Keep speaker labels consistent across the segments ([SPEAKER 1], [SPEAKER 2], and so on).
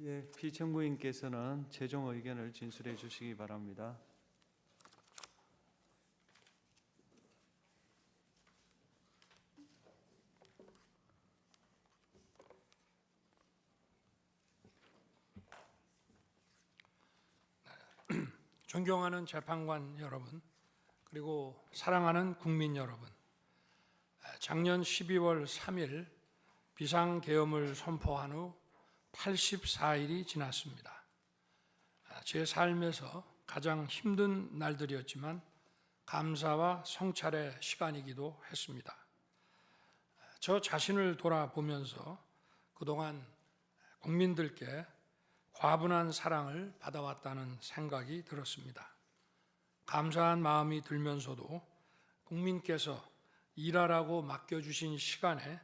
[SPEAKER 1] 예, 피청구인께서는 최종 의견을 진술해 주시기 바랍니다.
[SPEAKER 2] 존경하는 재판관 여러분, 그리고 사랑하는 국민 여러분, 작년 12월 3일 비상계엄을 선포한 후 84일이 지났습니다. 제 삶에서 가장 힘든 날들이었지만 감사와 성찰의 시간이기도 했습니다. 저 자신을 돌아보면서 그동안 국민들께 과분한 사랑을 받아왔다는 생각이 들었습니다. 감사한 마음이 들면서도 국민께서 일하라고 맡겨주신 시간에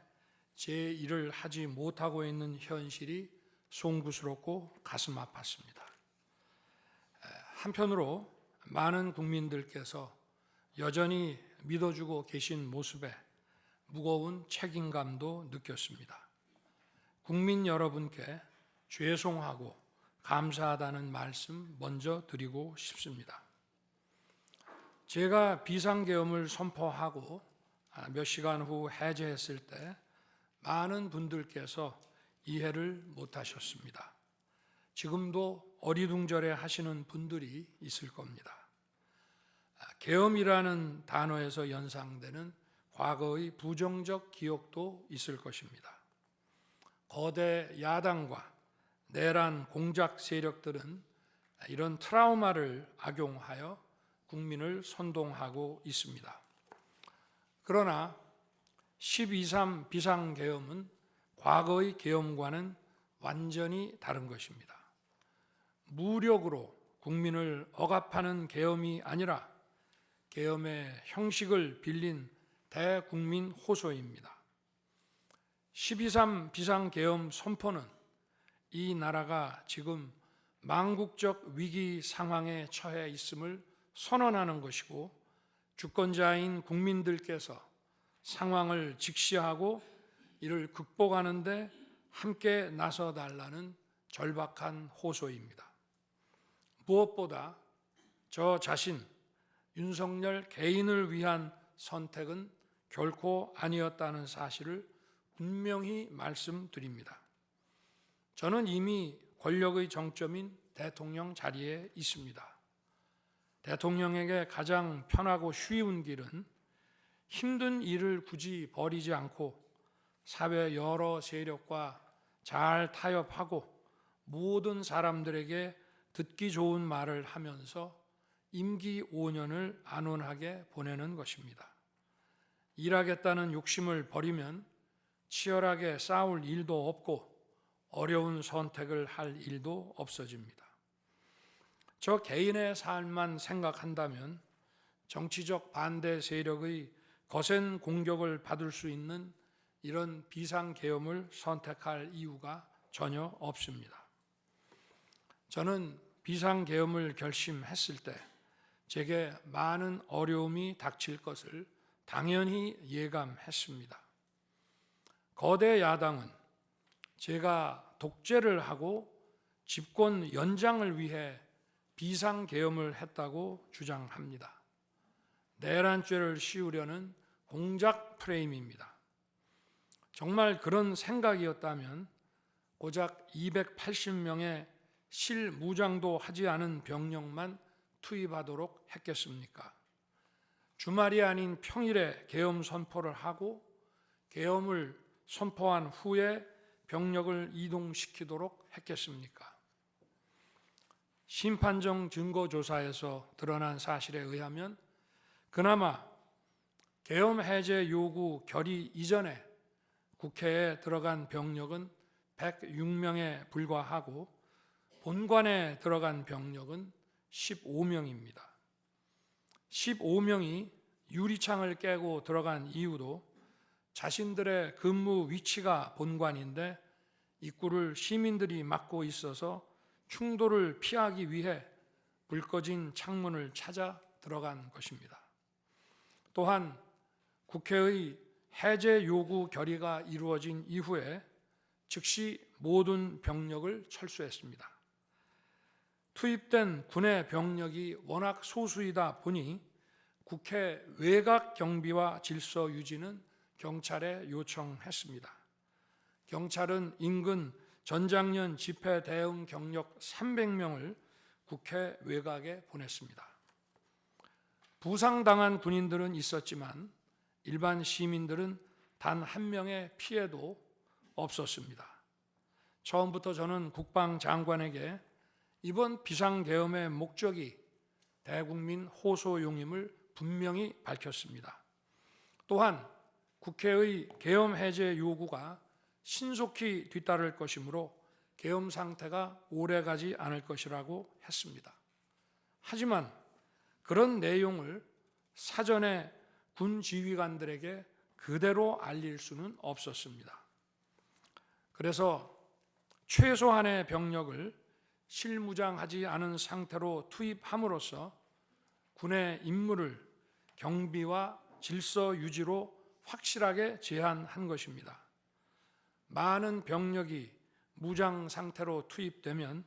[SPEAKER 2] 제 일을 하지 못하고 있는 현실이 송구스럽고 가슴 아팠습니다. 한편으로 많은 국민들께서 여전히 믿어주고 계신 모습에 무거운 책임감도 느꼈습니다. 국민 여러분께 죄송하고 감사하다는 말씀 먼저 드리고 싶습니다. 제가 비상계엄을 선포하고 몇 시간 후 해제했을 때 많은 분들께서 이해를 못하셨습니다. 지금도 어리둥절해 하시는 분들이 있을 겁니다. 계엄이라는 단어에서 연상되는 과거의 부정적 기억도 있을 것입니다. 거대 야당과 내란 공작 세력들은 이런 트라우마를 악용하여 국민을 선동하고 있습니다. 그러나 12.3 비상계엄은 과거의 계엄과는 완전히 다른 것입니다. 무력으로 국민을 억압하는 계엄이 아니라 계엄의 형식을 빌린 대국민 호소입니다. 12.3 비상계엄 선포는 이 나라가 지금 망국적 위기 상황에 처해 있음을 선언하는 것이고, 주권자인 국민들께서 상황을 직시하고 이를 극복하는 데 함께 나서달라는 절박한 호소입니다. 무엇보다 저 자신 윤석열 개인을 위한 선택은 결코 아니었다는 사실을 분명히 말씀드립니다. 저는 이미 권력의 정점인 대통령 자리에 있습니다. 대통령에게 가장 편하고 쉬운 길은 힘든 일을 굳이 벌이지 않고 사회 여러 세력과 잘 타협하고 모든 사람들에게 듣기 좋은 말을 하면서 임기 5년을 안온하게 보내는 것입니다. 일하겠다는 욕심을 버리면 치열하게 싸울 일도 없고 어려운 선택을 할 일도 없어집니다. 저 개인의 삶만 생각한다면 정치적 반대 세력의 거센 공격을 받을 수 있는 이런 비상계엄을 선택할 이유가 전혀 없습니다. 저는 비상계엄을 결심했을 때 제게 많은 어려움이 닥칠 것을 당연히 예감했습니다. 거대 야당은 제가 독재를 하고 집권 연장을 위해 비상계엄을 했다고 주장합니다. 내란죄를 씌우려는 공작 프레임입니다. 정말 그런 생각이었다면 고작 280명의 실무장도 하지 않은 병력만 투입하도록 했겠습니까? 주말이 아닌 평일에 계엄 선포를 하고 계엄을 선포한 후에 병력을 이동시키도록 했겠습니까? 심판정 증거조사에서 드러난 사실에 의하면 그나마 계엄 해제 요구 결의 이전에 국회에 들어간 병력은 106명에 불과하고 본관에 들어간 병력은 15명입니다. 15명이 유리창을 깨고 들어간 이유도 자신들의 근무 위치가 본관인데 입구를 시민들이 막고 있어서 충돌을 피하기 위해 불 꺼진 창문을 찾아 들어간 것입니다. 또한 국회의 해제 요구 결의가 이루어진 이후에 즉시 모든 병력을 철수했습니다. 투입된 군의 병력이 워낙 소수이다 보니 국회 외곽 경비와 질서 유지는 경찰에 요청했습니다. 경찰은 인근 전장년 집회 대응 경력 300명을 국회 외곽에 보냈습니다. 부상당한 군인들은 있었지만 일반 시민들은 단 한 명의 피해도 없었습니다. 처음부터 저는 국방장관에게 이번 비상계엄의 목적이 대국민 호소용임을 분명히 밝혔습니다. 또한 국회의 계엄 해제 요구가 신속히 뒤따를 것이므로 계엄 상태가 오래가지 않을 것이라고 했습니다. 하지만 그런 내용을 사전에 군 지휘관들에게 그대로 알릴 수는 없었습니다. 그래서 최소한의 병력을 실무장하지 않은 상태로 투입함으로써 군의 임무를 경비와 질서 유지로 확실하게 제한한 것입니다. 많은 병력이 무장 상태로 투입되면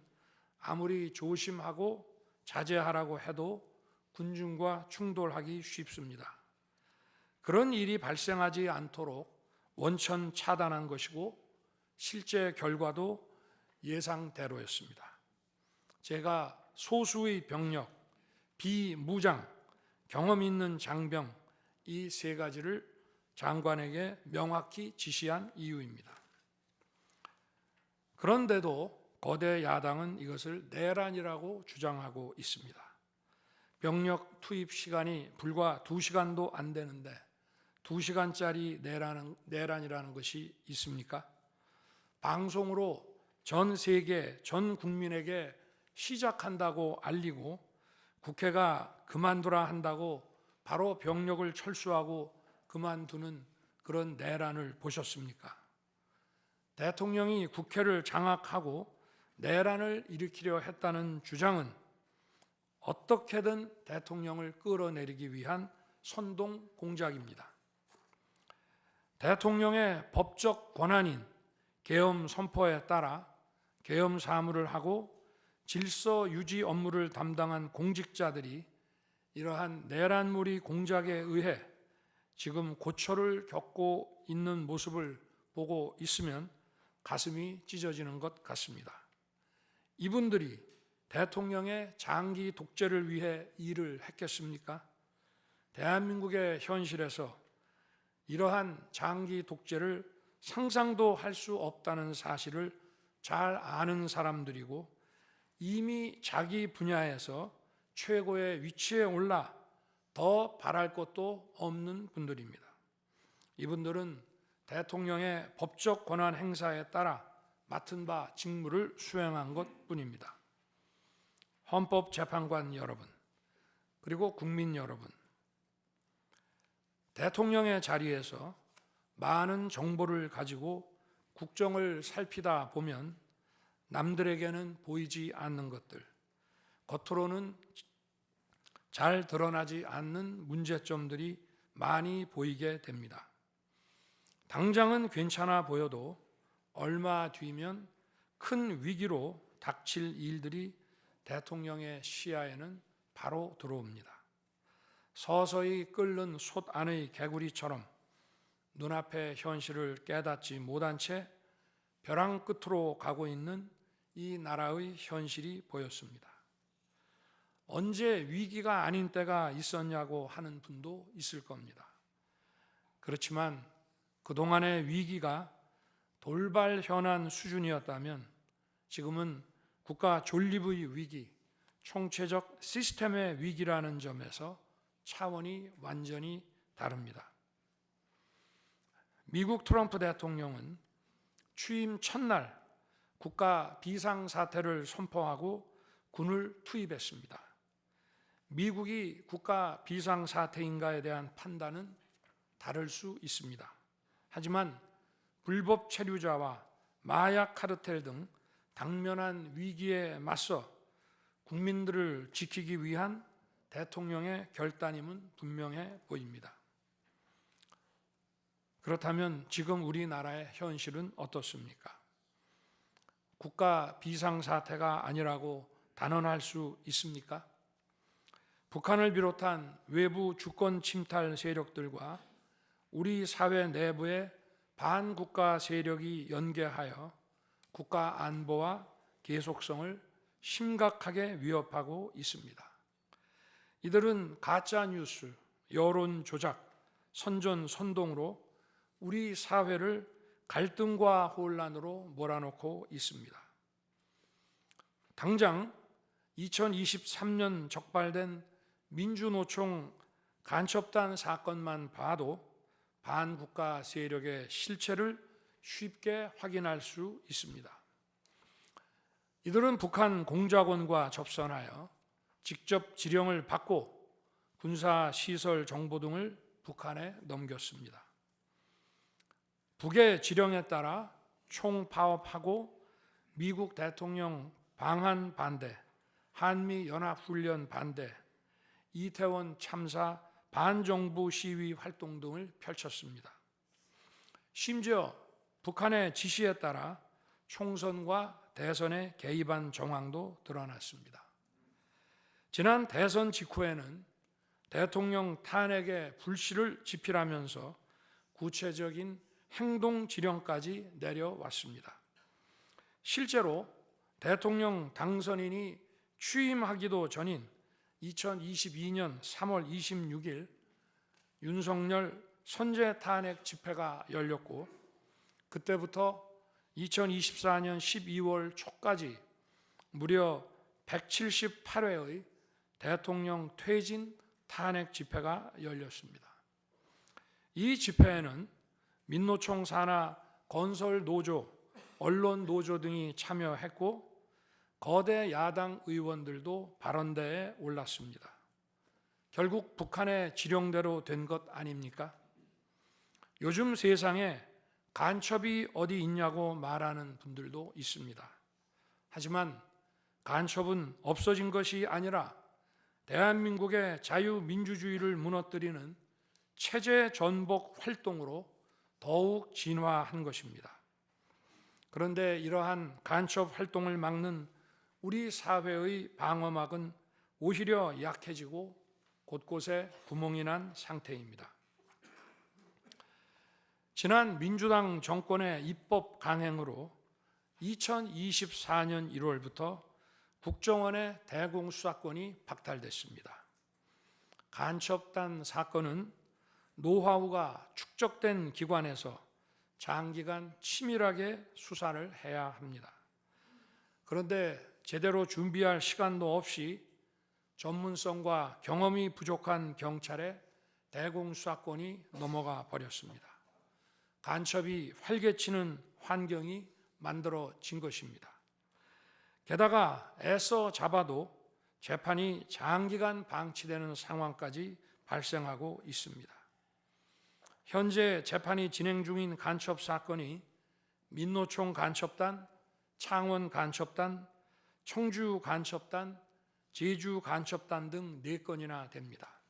[SPEAKER 2] 아무리 조심하고 자제하라고 해도 군중과 충돌하기 쉽습니다. 그런 일이 발생하지 않도록 원천 차단한 것이고 실제 결과도 예상대로였습니다. 제가 소수의 병력, 비무장, 경험 있는 장병 이 세 가지를 장관에게 명확히 지시한 이유입니다. 그런데도 거대 야당은 이것을 내란이라고 주장하고 있습니다. 병력 투입 시간이 불과 2시간도 안 되는데 2시간짜리 내란이라는 것이 있습니까? 방송으로 전 세계, 전 국민에게 시작한다고 알리고 국회가 그만두라 한다고 바로 병력을 철수하고 그만두는 그런 내란을 보셨습니까? 대통령이 국회를 장악하고 내란을 일으키려 했다는 주장은 어떻게든 대통령을 끌어내리기 위한 선동 공작입니다. 대통령의 법적 권한인 계엄 선포에 따라 계엄 사무를 하고 질서 유지 업무를 담당한 공직자들이 이러한 내란무리 공작에 의해 지금 고초를 겪고 있는 모습을 보고 있으면 가슴이 찢어지는 것 같습니다. 이분들이 대통령의 장기 독재를 위해 일을 했겠습니까? 대한민국의 현실에서 이러한 장기 독재를 상상도 할 수 없다는 사실을 잘 아는 사람들이고 이미 자기 분야에서 최고의 위치에 올라 더 바랄 것도 없는 분들입니다. 이분들은 대통령의 법적 권한 행사에 따라 맡은 바 직무를 수행한 것뿐입니다. 헌법재판관 여러분, 그리고 국민 여러분, 대통령의 자리에서 많은 정보를 가지고 국정을 살피다 보면 남들에게는 보이지 않는 것들, 겉으로는 잘 드러나지 않는 문제점들이 많이 보이게 됩니다. 당장은 괜찮아 보여도 얼마 뒤면 큰 위기로 닥칠 일들이 대통령의 시야에는 바로 들어옵니다. 서서히 끓는 솥 안의 개구리처럼 눈앞의 현실을 깨닫지 못한 채 벼랑 끝으로 가고 있는 이 나라의 현실이 보였습니다. 언제 위기가 아닌 때가 있었냐고 하는 분도 있을 겁니다. 그렇지만 그동안의 위기가 돌발 현안 수준이었다면 지금은 국가 존립의 위기, 총체적 시스템의 위기라는 점에서 차원이 완전히 다릅니다. 미국 트럼프 대통령은 취임 첫날 국가 비상사태를 선포하고 군을 투입했습니다. 미국이 국가 비상사태인가에 대한 판단은 다를 수 있습니다. 하지만 불법 체류자와 마약 카르텔 등 당면한 위기에 맞서 국민들을 지키기 위한 대통령의 결단임은 분명해 보입니다. 그렇다면 지금 우리나라의 현실은 어떻습니까? 국가 비상사태가 아니라고 단언할 수 있습니까? 북한을 비롯한 외부 주권 침탈 세력들과 우리 사회 내부의 반국가 세력이 연계하여 국가 안보와 계속성을 심각하게 위협하고 있습니다. 이들은 가짜 뉴스, 여론 조작, 선전 선동으로 우리 사회를 갈등과 혼란으로 몰아넣고 있습니다. 당장 2023년 적발된 민주노총 간첩단 사건만 봐도 반국가 세력의 실체를 쉽게 확인할 수 있습니다. 이들은 북한 공작원과 접선하여 직접 지령을 받고 군사시설 정보 등을 북한에 넘겼습니다. 북의 지령에 따라 총파업하고 미국 대통령 방한 반대, 한미연합훈련 반대, 이태원 참사 반정부 시위 활동 등을 펼쳤습니다. 심지어 북한의 지시에 따라 총선과 대선에 개입한 정황도 드러났습니다. 지난 대선 직후에는 대통령 탄핵의 불씨를 지필하면서 구체적인 행동 지령까지 내려왔습니다. 실제로 대통령 당선인이 취임하기도 전인 2022년 3월 26일 윤석열 선제 탄핵 집회가 열렸고 그때부터 2024년 12월 초까지 무려 178회의 대통령 퇴진 탄핵 집회가 열렸습니다. 이 집회에는 민노총 산하 건설 노조, 언론 노조 등이 참여했고 거대 야당 의원들도 발언대에 올랐습니다. 결국 북한의 지령대로 된 것 아닙니까? 요즘 세상에 간첩이 어디 있냐고 말하는 분들도 있습니다. 하지만 간첩은 없어진 것이 아니라 대한민국의 자유민주주의를 무너뜨리는 체제 전복 활동으로 더욱 진화한 것입니다. 그런데 이러한 간첩 활동을 막는 우리 사회의 방어막은 오히려 약해지고 곳곳에 구멍이 난 상태입니다. 지난 민주당 정권의 입법 강행으로 2024년 1월부터 국정원의 대공수사권이 박탈됐습니다. 간첩단 사건은 노하우가 축적된 기관에서 장기간 치밀하게 수사를 해야 합니다. 그런데 제대로 준비할 시간도 없이 전문성과 경험이 부족한 경찰에 대공수사권이 넘어가 버렸습니다. 간첩이 활개치는 환경이 만들어진 것입니다. 게다가 애써 잡아도 재판이 장기간 방치되는 상황까지 발생하고 있습니다. 현재 재판이 진행 중인 간첩 사건이 민노총 간첩단, 창원 간첩단, 청주 간첩단, 제주 간첩단 등 4건이나 됩니다.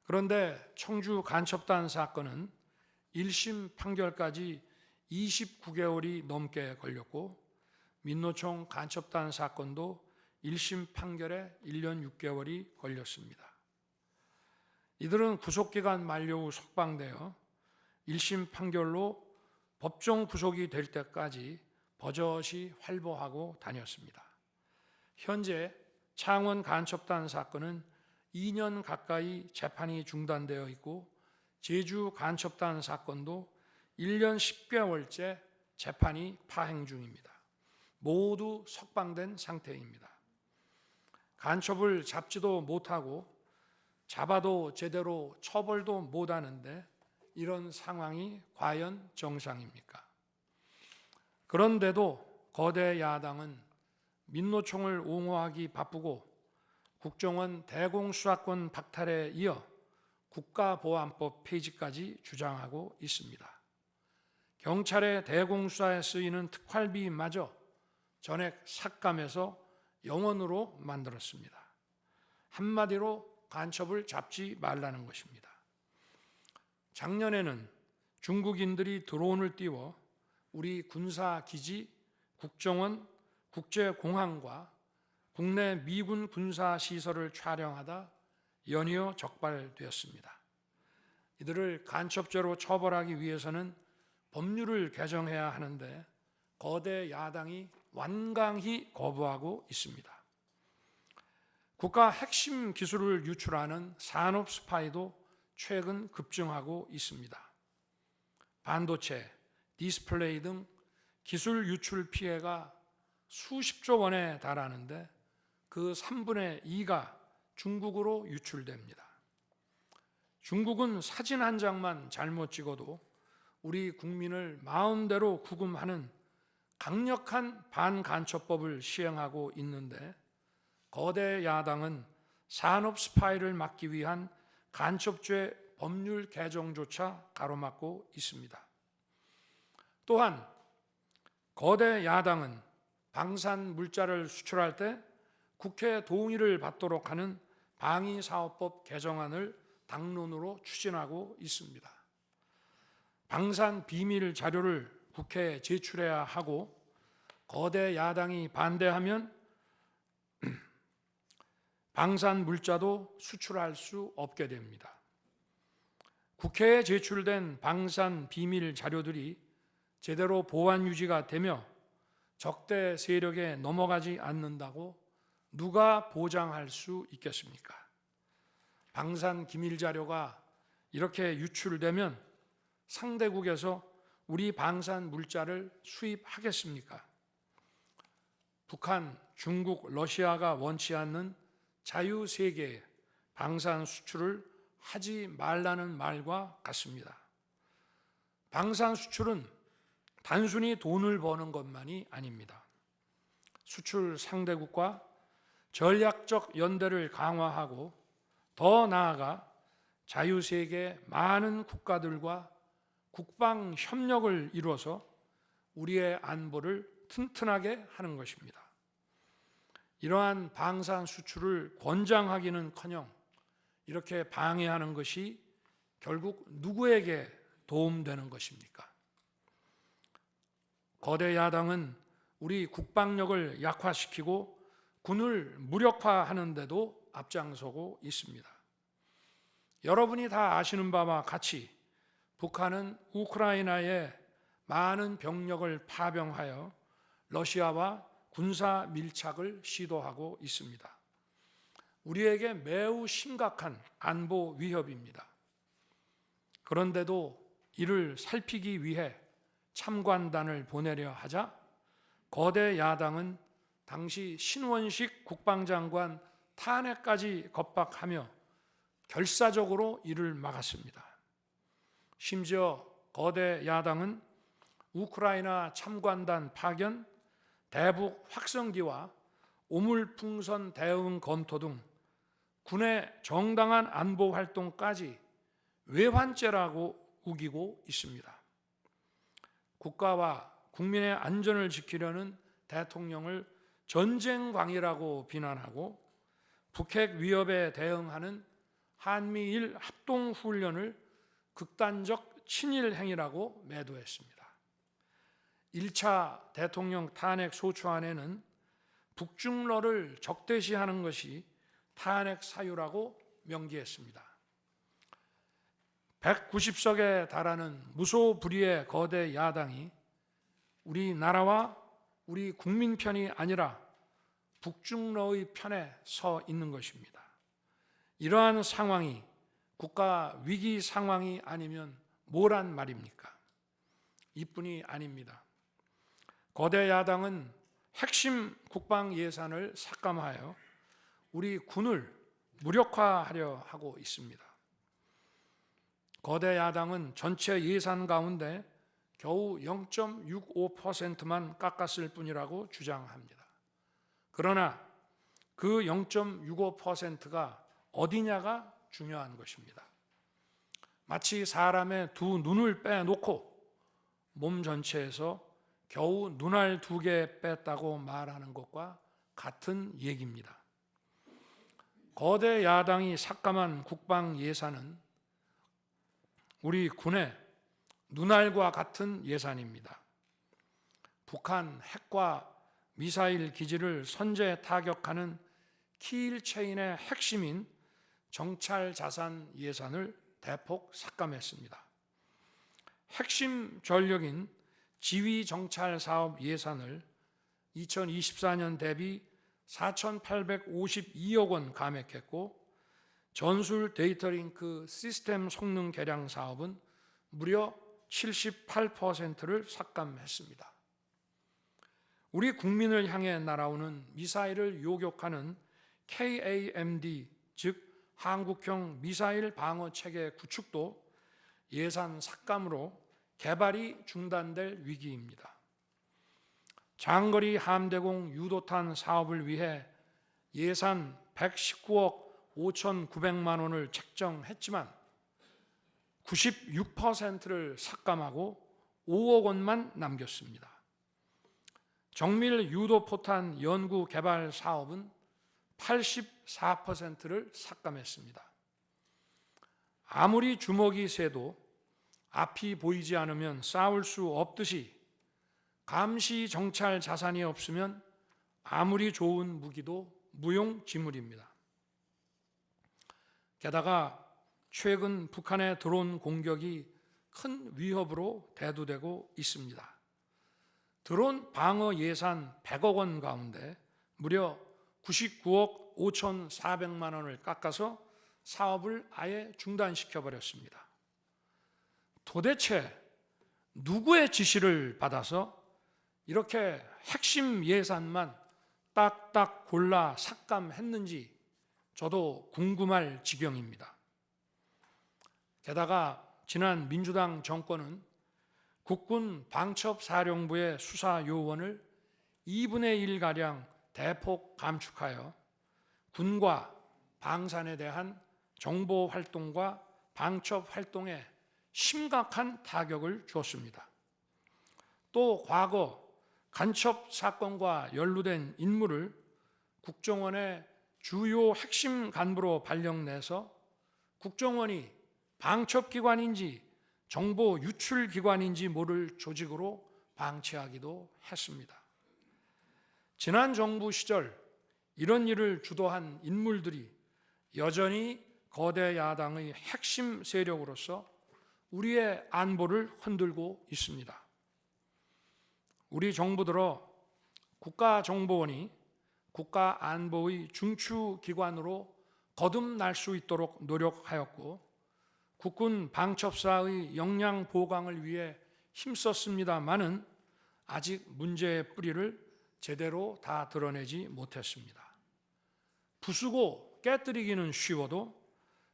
[SPEAKER 2] 그런데 청주 간첩단 사건은 1심 판결까지 29개월이 넘게 걸렸고 민노총 간첩단 사건도 1심 판결에 1년 6개월이 걸렸습니다. 이들은 구속기간 만료 후 석방되어 1심 판결로 법정 구속이 될 때까지 버젓이 활보하고 다녔습니다. 현재 창원 간첩단 사건은 2년 가까이 재판이 중단되어 있고 제주 간첩단 사건도 1년 10개월째 재판이 파행 중입니다. 모두 석방된 상태입니다. 간첩을 잡지도 못하고 잡아도 제대로 처벌도 못하는데 이런 상황이 과연 정상입니까? 그런데도 거대 야당은 민노총을 옹호하기 바쁘고 국정원 대공수사권 박탈에 이어 국가보안법 폐지까지 주장하고 있습니다. 경찰의 대공수사에 쓰이는 특활비마저 전액 삭감해서 영원으로 만들었습니다. 한마디로 간첩을 잡지 말라는 것입니다. 작년에는 중국인들이 드론을 띄워 우리 군사기지, 국정원 국제공항과 국내 미군 군사시설을 촬영하다 연이어 적발되었습니다. 이들을 간첩죄로 처벌하기 위해서는 법률을 개정해야 하는데 거대 야당이 완강히 거부하고 있습니다. 국가 핵심 기술을 유출하는 산업 스파이도 최근 급증하고 있습니다. 반도체, 디스플레이 등 기술 유출 피해가 수십조 원에 달하는데 그 3분의 2가 중국으로 유출됩니다. 중국은 사진 한 장만 잘못 찍어도 우리 국민을 마음대로 구금하는 강력한 반간첩법을 시행하고 있는데 거대 야당은 산업 스파이를 막기 위한 간첩죄 법률 개정조차 가로막고 있습니다. 또한 거대 야당은 방산 물자를 수출할 때 국회 동의를 받도록 하는 방위사업법 개정안을 당론으로 추진하고 있습니다. 방산 비밀 자료를 국회에 제출해야 하고 거대 야당이 반대하면 방산 물자도 수출할 수 없게 됩니다. 국회에 제출된 방산 비밀 자료들이 제대로 보안 유지가 되며 적대 세력에 넘어가지 않는다고 누가 보장할 수 있겠습니까? 방산 기밀 자료가 이렇게 유출되면 상대국에서 우리 방산 물자를 수입하겠습니까? 북한, 중국, 러시아가 원치 않는 자유세계에 방산 수출을 하지 말라는 말과 같습니다. 방산 수출은 단순히 돈을 버는 것만이 아닙니다. 수출 상대국과 전략적 연대를 강화하고 더 나아가 자유세계 많은 국가들과 국방 협력을 이루어서 우리의 안보를 튼튼하게 하는 것입니다. 이러한 방산 수출을 권장하기는커녕 이렇게 방해하는 것이 결국 누구에게 도움되는 것입니까? 거대 야당은 우리 국방력을 약화시키고 군을 무력화하는 데도 앞장서고 있습니다. 여러분이 다 아시는 바와 같이 북한은 우크라이나에 많은 병력을 파병하여 러시아와 군사 밀착을 시도하고 있습니다. 우리에게 매우 심각한 안보 위협입니다. 그런데도 이를 살피기 위해 참관단을 보내려 하자 거대 야당은 당시 신원식 국방장관 탄핵까지 겁박하며 결사적으로 이를 막았습니다. 심지어 거대 야당은 우크라이나 참관단 파견, 대북 확성기와 오물풍선 대응 검토 등 군의 정당한 안보 활동까지 외환죄라고 우기고 있습니다. 국가와 국민의 안전을 지키려는 대통령을 전쟁광이라고 비난하고 북핵 위협에 대응하는 한미일 합동훈련을 극단적 친일 행위라고 매도했습니다. 1차 대통령 탄핵 소추안에는 북중러를 적대시하는 것이 탄핵 사유라고 명기했습니다. 190석에 달하는 무소불위의 거대 야당이 우리나라와 우리 국민 편이 아니라 북중러의 편에 서 있는 것입니다. 이러한 상황이 국가 위기 상황이 아니면 뭐란 말입니까? 이뿐이 아닙니다. 거대 야당은 핵심 국방 예산을 삭감하여 우리 군을 무력화하려 하고 있습니다. 거대 야당은 전체 예산 가운데 겨우 0.65%만 깎았을 뿐이라고 주장합니다. 그러나 그 0.65%가 어디냐가 중요한 것입니다. 마치 사람의 두 눈을 빼놓고 몸 전체에서 겨우 눈알 2개 뺐다고 말하는 것과 같은 얘기입니다. 거대 야당이 삭감한 국방 예산은 우리 군의 눈알과 같은 예산입니다. 북한 핵과 미사일 기지를 선제 타격하는 키일체인의 핵심인 정찰 자산 예산을 대폭 삭감했습니다. 핵심 전력인 지휘 정찰 사업 예산을 2024년 대비 4,852억 원 감액했고, 전술 데이터링크 시스템 성능 개량 사업은 무려 78%를 삭감했습니다. 우리 국민을 향해 날아오는 미사일을 요격하는 KAMD, 즉 한국형 미사일 방어 체계 구축도 예산 삭감으로 개발이 중단될 위기입니다. 장거리 함대공 유도탄 사업을 위해 예산 119억 5,900만 원을 책정했지만 96%를 삭감하고 5억 원만 남겼습니다. 정밀 유도포탄 연구 개발 사업은 84%를 삭감했습니다. 아무리 주먹이 세도 앞이 보이지 않으면 싸울 수 없듯이 감시 정찰 자산이 없으면 아무리 좋은 무기도 무용지물입니다. 게다가 최근 북한의 드론 공격이 큰 위협으로 대두되고 있습니다. 드론 방어 예산 100억 원 가운데 무려 99억 5,400만 원을 깎아서 사업을 아예 중단시켜버렸습니다. 도대체 누구의 지시를 받아서 이렇게 핵심 예산만 딱딱 골라 삭감했는지 저도 궁금할 지경입니다. 게다가 지난 민주당 정권은 국군 방첩사령부의 수사 요원을 2분의 1가량 대폭 감축하여 군과 방산에 대한 정보 활동과 방첩 활동에 심각한 타격을 주었습니다. 또 과거 간첩 사건과 연루된 인물을 국정원의 주요 핵심 간부로 발령내서 국정원이 방첩기관인지 정보 유출기관인지 모를 조직으로 방치하기도 했습니다. 지난 정부 시절 이런 일을 주도한 인물들이 여전히 거대 야당의 핵심 세력으로서 우리의 안보를 흔들고 있습니다. 우리 정부 들어 국가정보원이 국가안보의 중추기관으로 거듭날 수 있도록 노력하였고, 국군 방첩사의 역량 보강을 위해 힘썼습니다마는 아직 문제의 뿌리를 제대로 다 드러내지 못했습니다. 부수고 깨뜨리기는 쉬워도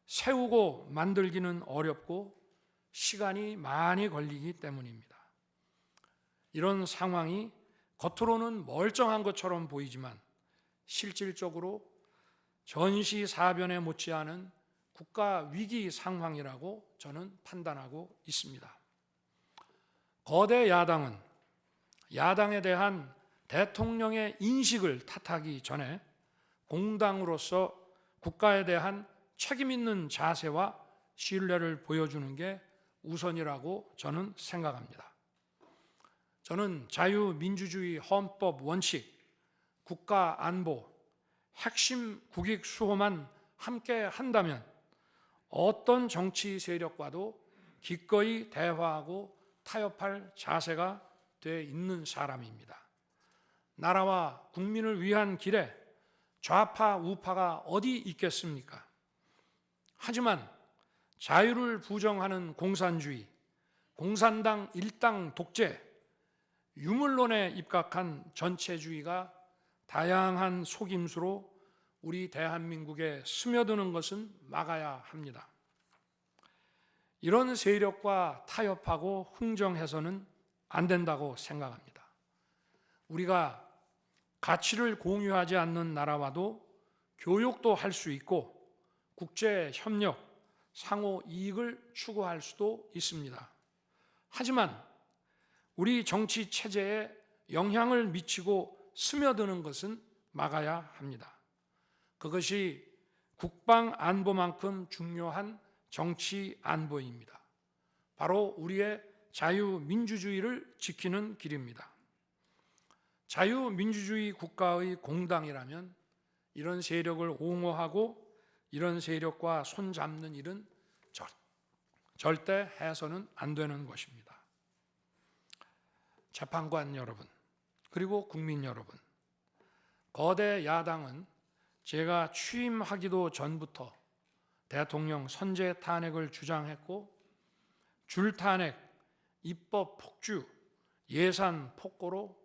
[SPEAKER 2] 세우고 만들기는 어렵고 시간이 많이 걸리기 때문입니다. 이런 상황이 겉으로는 멀쩡한 것처럼 보이지만 실질적으로 전시사변에 못지않은 국가 위기 상황이라고 저는 판단하고 있습니다. 거대 야당은 야당에 대한 대통령의 인식을 탓하기 전에 공당으로서 국가에 대한 책임 있는 자세와 신뢰를 보여주는 게 우선이라고 저는 생각합니다. 저는 자유민주주의 헌법 원칙, 국가 안보, 핵심 국익 수호만 함께 한다면 어떤 정치 세력과도 기꺼이 대화하고 타협할 자세가 돼 있는 사람입니다. 나라와 국민을 위한 길에 좌파 우파가 어디 있겠습니까? 하지만 자유를 부정하는 공산주의, 공산당 일당 독재, 유물론에 입각한 전체주의가 다양한 속임수로 우리 대한민국에 스며드는 것은 막아야 합니다. 이런 세력과 타협하고 흥정해서는 안 된다고 생각합니다. 우리가 가치를 공유하지 않는 나라와도 교역도 할 수 있고 국제 협력, 상호 이익을 추구할 수도 있습니다. 하지만 우리 정치 체제에 영향을 미치고 스며드는 것은 막아야 합니다. 그것이 국방 안보만큼 중요한 정치 안보입니다. 바로 우리의 자유민주주의를 지키는 길입니다. 자유민주주의 국가의 공당이라면 이런 세력을 옹호하고 이런 세력과 손잡는 일은 절대 해서는 안 되는 것입니다. 재판관 여러분, 그리고 국민 여러분, 거대 야당은 제가 취임하기도 전부터 대통령 선제 탄핵을 주장했고 줄탄핵, 입법 폭주, 예산 폭거로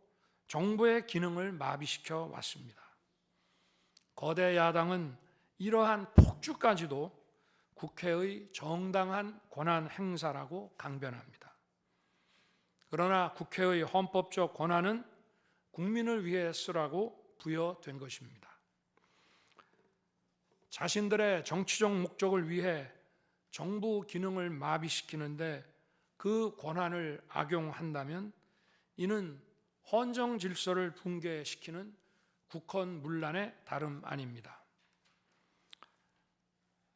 [SPEAKER 2] 정부의 기능을 마비시켜 왔습니다. 거대 야당은 이러한 폭주까지도 국회의 정당한 권한 행사라고 강변합니다. 그러나 국회의 헌법적 권한은 국민을 위해 쓰라고 부여된 것입니다. 자신들의 정치적 목적을 위해 정부 기능을 마비시키는데 그 권한을 악용한다면 이는 헌정 질서를 붕괴시키는 국헌문란의 다름 아닙니다.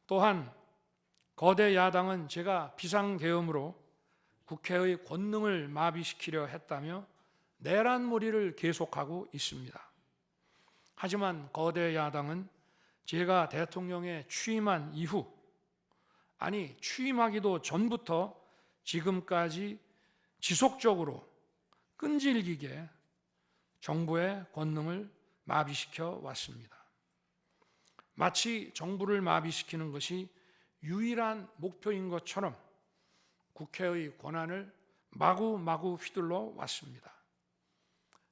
[SPEAKER 2] 또한 거대 야당은 제가 비상계엄으로 국회의 권능을 마비시키려 했다며 내란몰이를 계속하고 있습니다. 하지만 거대 야당은 제가 대통령에 취임한 이후, 아니 취임하기도 전부터 지금까지 지속적으로 끈질기게 정부의 권능을 마비시켜 왔습니다. 마치 정부를 마비시키는 것이 유일한 목표인 것처럼 국회의 권한을 마구마구 휘둘러 왔습니다.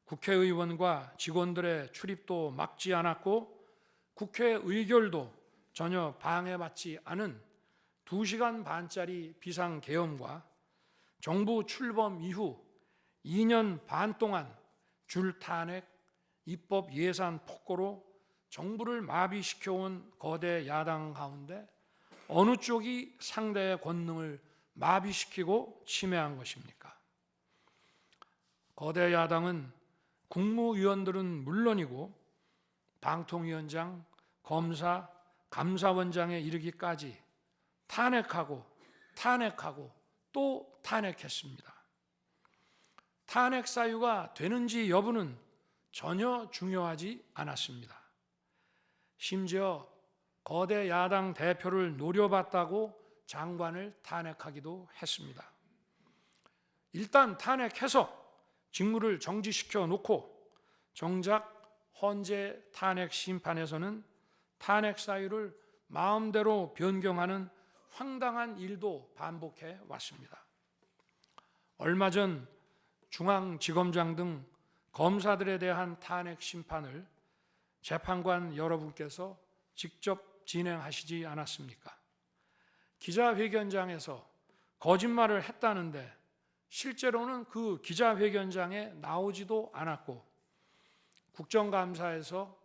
[SPEAKER 2] 국회의원과 직원들의 출입도 막지 않았고 국회 의결도 전혀 방해받지 않은 2시간 반짜리 비상계엄과 정부 출범 이후 2년 반 동안 줄탄핵, 입법 예산 폭거로 정부를 마비시켜온 거대 야당 가운데 어느 쪽이 상대의 권능을 마비시키고 침해한 것입니까? 거대 야당은 국무위원들은 물론이고 방통위원장, 검사, 감사원장에 이르기까지 탄핵하고 또 탄핵했습니다. 탄핵 사유가 되는지 여부는 전혀 중요하지 않았습니다. 심지어 거대 야당 대표를 노려봤다고 장관을 탄핵하기도 했습니다. 일단 탄핵해서 직무를 정지시켜 놓고 정작 헌재 탄핵 심판에서는 탄핵 사유를 마음대로 변경하는 황당한 일도 반복해 왔습니다. 얼마 전 중앙지검장 등 검사들에 대한 탄핵 심판을 재판관 여러분께서 직접 진행하시지 않았습니까? 기자회견장에서 거짓말을 했다는데 실제로는 그 기자회견장에 나오지도 않았고 국정감사에서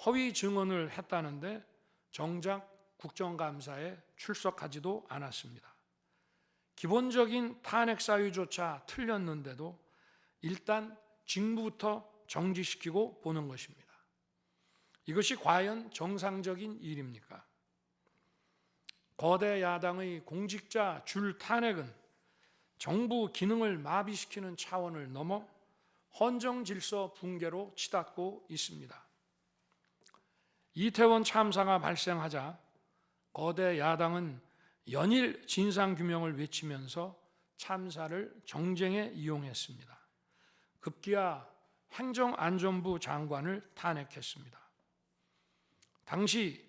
[SPEAKER 2] 허위 증언을 했다는데 정작 국정감사에 출석하지도 않았습니다. 기본적인 탄핵 사유조차 틀렸는데도 일단 직무부터 정지시키고 보는 것입니다. 이것이 과연 정상적인 일입니까? 거대 야당의 공직자 줄 탄핵은 정부 기능을 마비시키는 차원을 넘어 헌정 질서 붕괴로 치닫고 있습니다. 이태원 참사가 발생하자 거대 야당은 연일 진상규명을 외치면서 참사를 정쟁에 이용했습니다. 급기야 행정안전부 장관을 탄핵했습니다. 당시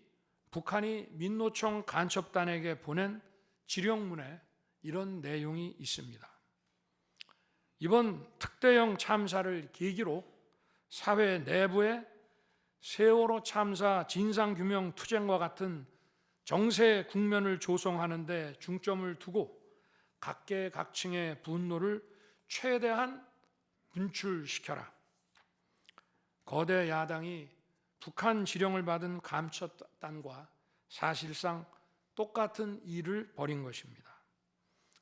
[SPEAKER 2] 북한이 민노총 간첩단에게 보낸 지령문에 이런 내용이 있습니다. 이번 특대형 참사를 계기로 사회 내부에 세월호 참사 진상규명 투쟁과 같은 정세 국면을 조성하는 데 중점을 두고 각계각층의 분노를 최대한 분출시켜라. 거대 야당이 북한 지령을 받은 감첩단과 사실상 똑같은 일을 벌인 것입니다.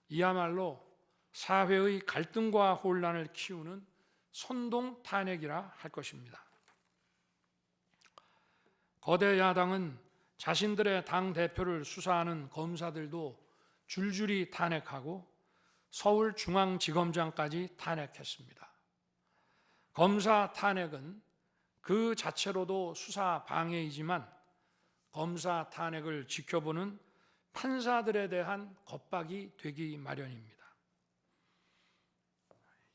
[SPEAKER 2] 이야말로 사회의 갈등과 혼란을 키우는 선동 탄핵이라 할 것입니다. 거대 야당은 자신들의 당대표를 수사하는 검사들도 줄줄이 탄핵하고 서울중앙지검장까지 탄핵했습니다. 검사 탄핵은 그 자체로도 수사 방해이지만 검사 탄핵을 지켜보는 판사들에 대한 겁박이 되기 마련입니다.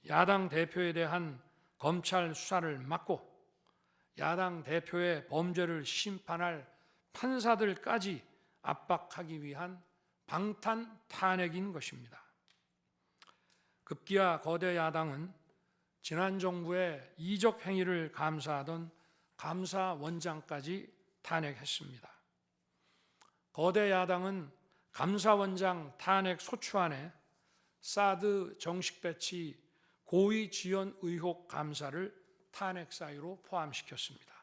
[SPEAKER 2] 야당 대표에 대한 검찰 수사를 막고 야당 대표의 범죄를 심판할 판사들까지 압박하기 위한 방탄 탄핵인 것입니다. 급기야 거대 야당은 지난 정부의 이적 행위를 감사하던 감사원장까지 탄핵했습니다. 거대 야당은 감사원장 탄핵 소추안에 사드 정식 배치 고의 지연 의혹 감사를 탄핵 사유로 포함시켰습니다.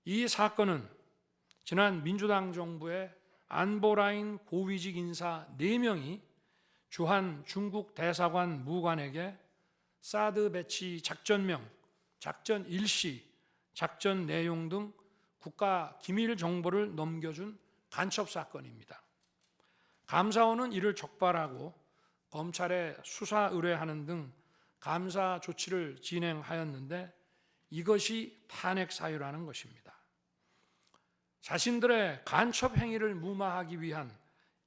[SPEAKER 2] 이 사건은 지난 민주당 정부의 안보라인 고위직 인사 4명이 주한 중국 대사관 무관에게 사드 배치 작전명, 작전 일시, 작전 내용 등 국가 기밀 정보를 넘겨준 간첩 사건입니다. 감사원은 이를 적발하고 검찰에 수사 의뢰하는 등 감사 조치를 진행하였는데 이것이 탄핵 사유라는 것입니다. 자신들의 간첩 행위를 무마하기 위한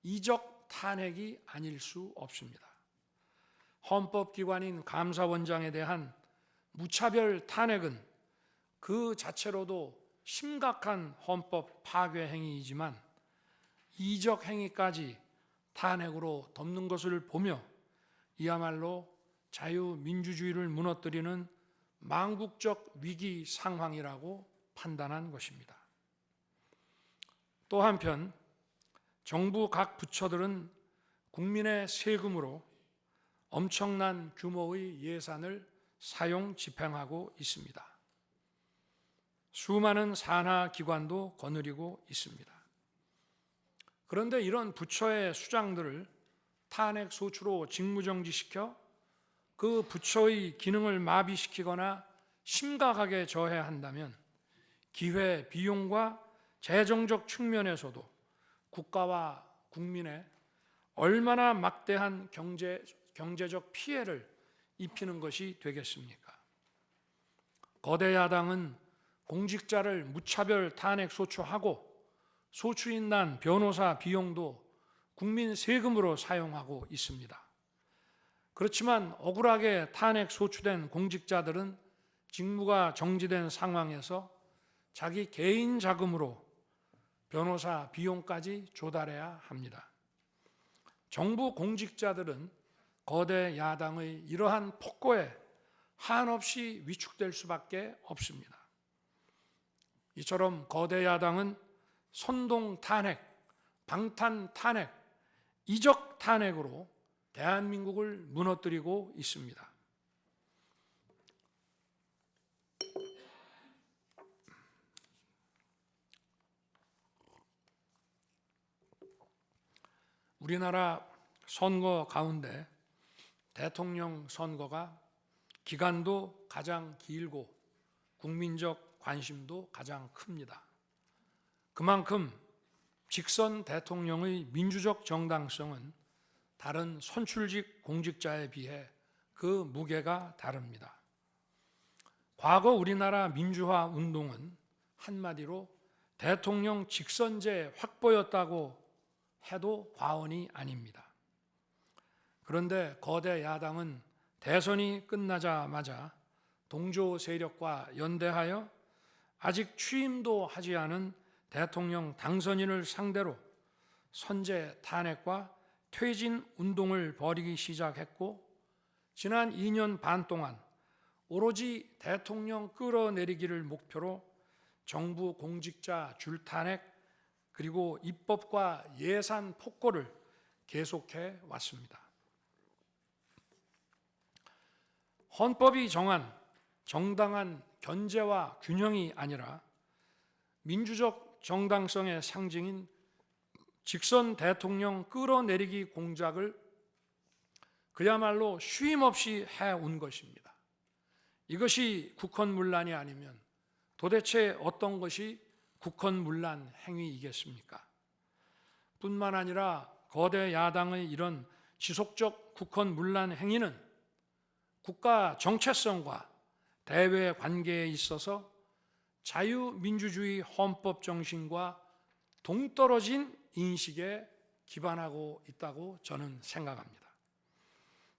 [SPEAKER 2] 이적 탄핵이 아닐 수 없습니다. 헌법기관인 감사원장에 대한 무차별 탄핵은 그 자체로도 심각한 헌법 파괴 행위이지만 이적 행위까지 탄핵으로 덮는 것을 보며 이야말로 자유민주주의를 무너뜨리는 망국적 위기 상황이라고 판단한 것입니다. 또 한편 정부 각 부처들은 국민의 세금으로 엄청난 규모의 예산을 사용 집행하고 있습니다. 수많은 산하 기관도 거느리고 있습니다. 그런데 이런 부처의 수장들을 탄핵 소추로 직무정지시켜 그 부처의 기능을 마비시키거나 심각하게 저해한다면 기회 비용과 재정적 측면에서도 국가와 국민에 얼마나 막대한 경제적 피해를 입히는 것이 되겠습니까? 거대 야당은 공직자를 무차별 탄핵 소추하고 소추인단 변호사 비용도 국민 세금으로 사용하고 있습니다. 그렇지만 억울하게 탄핵 소추된 공직자들은 직무가 정지된 상황에서 자기 개인 자금으로 변호사 비용까지 조달해야 합니다. 정부 공직자들은 거대 야당의 이러한 폭거에 한없이 위축될 수밖에 없습니다. 이처럼 거대 야당은 선동 탄핵, 방탄 탄핵, 이적 탄핵으로 대한민국을 무너뜨리고 있습니다. 우리나라 선거 가운데 대통령 선거가 기간도 가장 길고 국민적 관심도 가장 큽니다. 그만큼 직선 대통령의 민주적 정당성은 다른 선출직 공직자에 비해 그 무게가 다릅니다. 과거 우리나라 민주화 운동은 한마디로 대통령 직선제 확보였다고 해도 과언이 아닙니다. 그런데 거대 야당은 대선이 끝나자마자 동조 세력과 연대하여 아직 취임도 하지 않은 대통령 당선인을 상대로 선제 탄핵과 퇴진 운동을 벌이기 시작했고 지난 2년 반 동안 오로지 대통령 끌어내리기를 목표로 정부 공직자 줄탄핵 그리고 입법과 예산 폭거를 계속해 왔습니다. 헌법이 정한 정당한 견제와 균형이 아니라 민주적 정당성의 상징인 직선 대통령 끌어내리기 공작을 그야말로 쉼없이 해온 것입니다. 이것이 국헌문란이 아니면 도대체 어떤 것이 국헌문란 행위이겠습니까? 뿐만 아니라 거대 야당의 이런 지속적 국헌문란 행위는 국가 정체성과 대외 관계에 있어서 자유민주주의 헌법 정신과 동떨어진 인식에 기반하고 있다고 저는 생각합니다.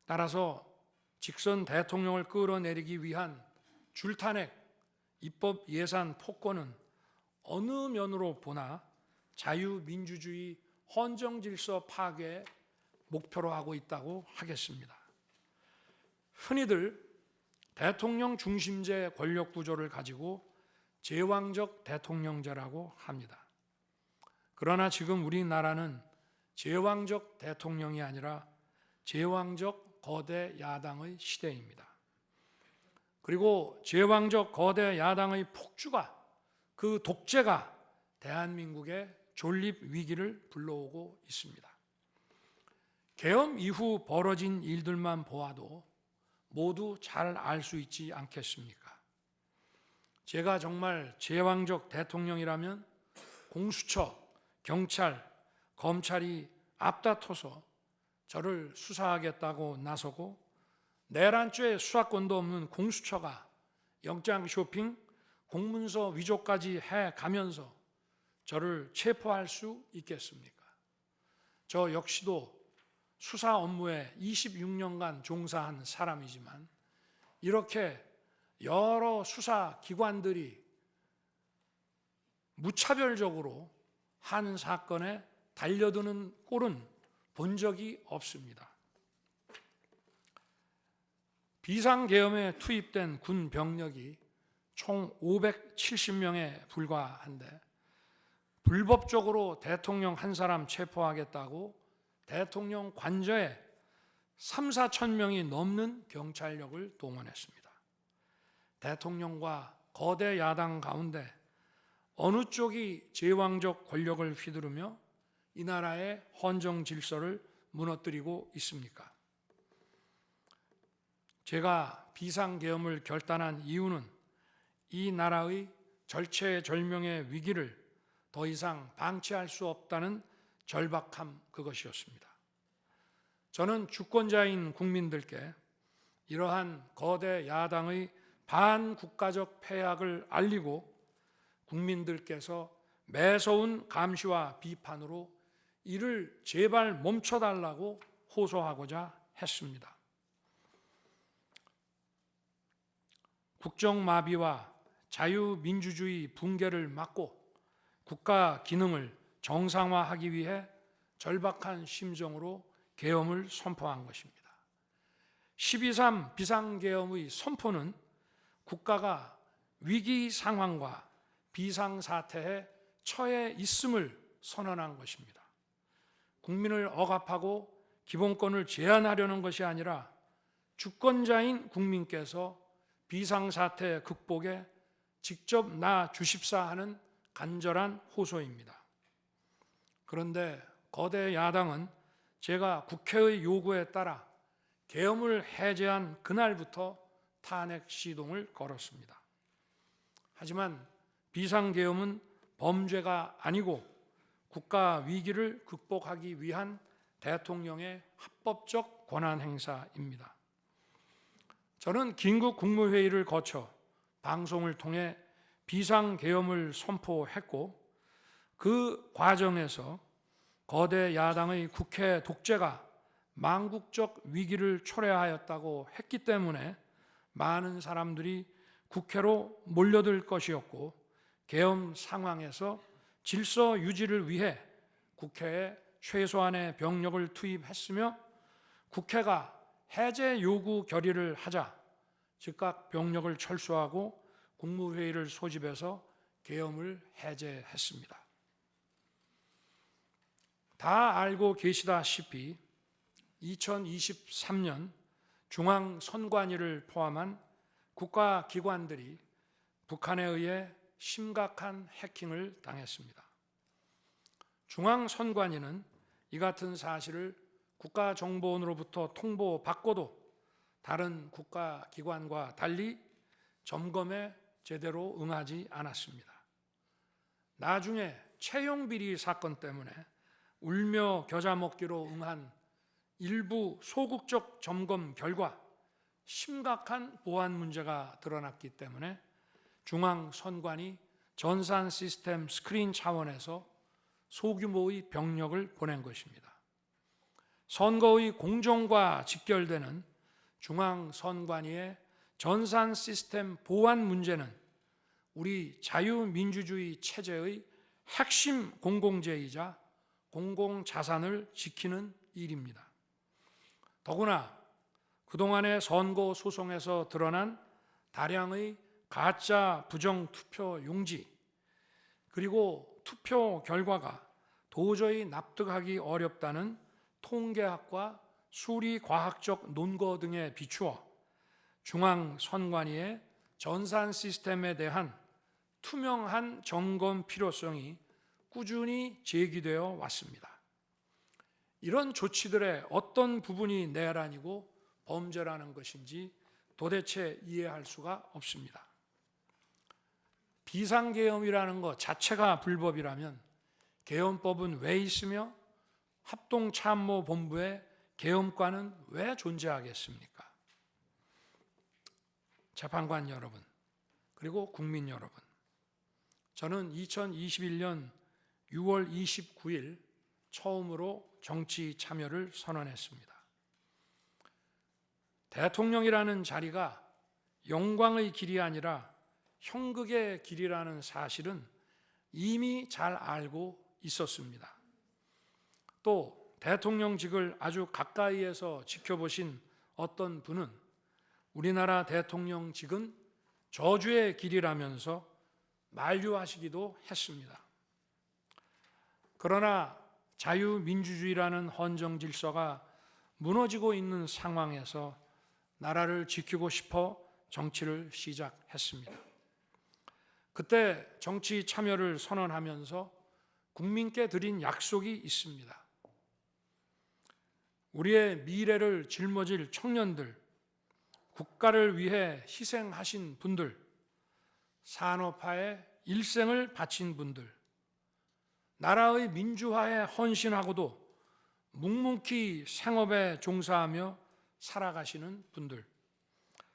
[SPEAKER 2] 따라서 직선 대통령을 끌어내리기 위한 줄탄핵, 입법 예산 폭거는 어느 면으로 보나 자유민주주의 헌정질서 파괴 목표로 하고 있다고 하겠습니다. 흔히들 대통령 중심제 권력 구조를 가지고 제왕적 대통령제라고 합니다. 그러나 지금 우리나라는 제왕적 대통령이 아니라 제왕적 거대 야당의 시대입니다. 그리고 제왕적 거대 야당의 폭주가, 그 독재가 대한민국의 존립 위기를 불러오고 있습니다. 계엄 이후 벌어진 일들만 보아도 모두 잘 알 수 있지 않겠습니까? 제가 정말 제왕적 대통령이라면 공수처, 경찰, 검찰이 앞다퉈서 저를 수사하겠다고 나서고 내란죄 수사권도 없는 공수처가 영장 쇼핑, 공문서 위조까지 해가면서 저를 체포할 수 있겠습니까? 저 역시도 수사 업무에 26년간 종사한 사람이지만 이렇게 여러 수사기관들이 무차별적으로 한 사건에 달려드는 꼴은 본 적이 없습니다. 비상계엄에 투입된 군 병력이 총 570명에 불과한데 불법적으로 대통령 한 사람 체포하겠다고 대통령 관저에 3, 4천 명이 넘는 경찰력을 동원했습니다. 대통령과 거대 야당 가운데 어느 쪽이 제왕적 권력을 휘두르며 이 나라의 헌정 질서를 무너뜨리고 있습니까? 제가 비상계엄을 결단한 이유는 이 나라의 절체절명의 위기를 더 이상 방치할 수 없다는 절박함 그것이었습니다. 저는 주권자인 국민들께 이러한 거대 야당의 반국가적 패악을 알리고 국민들께서 매서운 감시와 비판으로 이를 제발 멈춰달라고 호소하고자 했습니다. 국정마비와 자유민주주의 붕괴를 막고 국가 기능을 정상화하기 위해 절박한 심정으로 계엄을 선포한 것입니다. 12.3 비상계엄의 선포는 국가가 위기 상황과 비상사태에 처해 있음을 선언한 것입니다. 국민을 억압하고 기본권을 제한하려는 것이 아니라 주권자인 국민께서 비상사태 극복에 직접 나주십사 하는 간절한 호소입니다. 그런데 거대 야당은 제가 국회의 요구에 따라 계엄을 해제한 그날부터 탄핵 시동을 걸었습니다. 하지만 비상계엄은 범죄가 아니고 국가 위기를 극복하기 위한 대통령의 합법적 권한 행사입니다. 저는 긴급 국무회의를 거쳐 방송을 통해 비상계엄을 선포했고 그 과정에서 거대 야당의 국회 독재가 망국적 위기를 초래하였다고 했기 때문에 많은 사람들이 국회로 몰려들 것이었고 계엄 상황에서 질서 유지를 위해 국회에 최소한의 병력을 투입했으며 국회가 해제 요구 결의를 하자 즉각 병력을 철수하고 국무회의를 소집해서 계엄을 해제했습니다. 다 알고 계시다시피 2023년 중앙선관위를 포함한 국가기관들이 북한에 의해 심각한 해킹을 당했습니다. 중앙선관위는 이 같은 사실을 국가정보원으로부터 통보받고도 다른 국가기관과 달리 점검에 제대로 응하지 않았습니다. 나중에 채용비리 사건 때문에 울며 겨자 먹기로 응한 일부 소극적 점검 결과 심각한 보안 문제가 드러났기 때문에 중앙선관위 전산 시스템 스크린 차원에서 소규모의 병력을 보낸 것입니다. 선거의 공정과 직결되는 중앙선관위의 전산 시스템 보안 문제는 우리 자유민주주의 체제의 핵심 공공재이자 공공자산을 지키는 일입니다. 더구나 그동안의 선거 소송에서 드러난 다량의 가짜 부정투표 용지, 그리고 투표 결과가 도저히 납득하기 어렵다는 통계학과 수리과학적 논거 등에 비추어 중앙선관위의 전산 시스템에 대한 투명한 점검 필요성이 꾸준히 제기되어 왔습니다. 이런 조치들의 어떤 부분이 내란이고 범죄라는 것인지 도대체 이해할 수가 없습니다. 비상계엄이라는 것 자체가 불법이라면 계엄법은 왜 있으며 합동참모본부의 계엄관은 왜 존재하겠습니까? 재판관 여러분, 그리고 국민 여러분, 저는 2021년 6월 29일 처음으로 정치 참여를 선언했습니다. 대통령이라는 자리가 영광의 길이 아니라 형극의 길이라는 사실은 이미 잘 알고 있었습니다. 또 대통령직을 아주 가까이에서 지켜보신 어떤 분은 우리나라 대통령직은 저주의 길이라면서 만류하시기도 했습니다. 그러나 자유민주주의라는 헌정 질서가 무너지고 있는 상황에서 나라를 지키고 싶어 정치를 시작했습니다. 그때 정치 참여를 선언하면서 국민께 드린 약속이 있습니다. 우리의 미래를 짊어질 청년들, 국가를 위해 희생하신 분들, 산업화에 일생을 바친 분들, 나라의 민주화에 헌신하고도 묵묵히 생업에 종사하며 살아가시는 분들,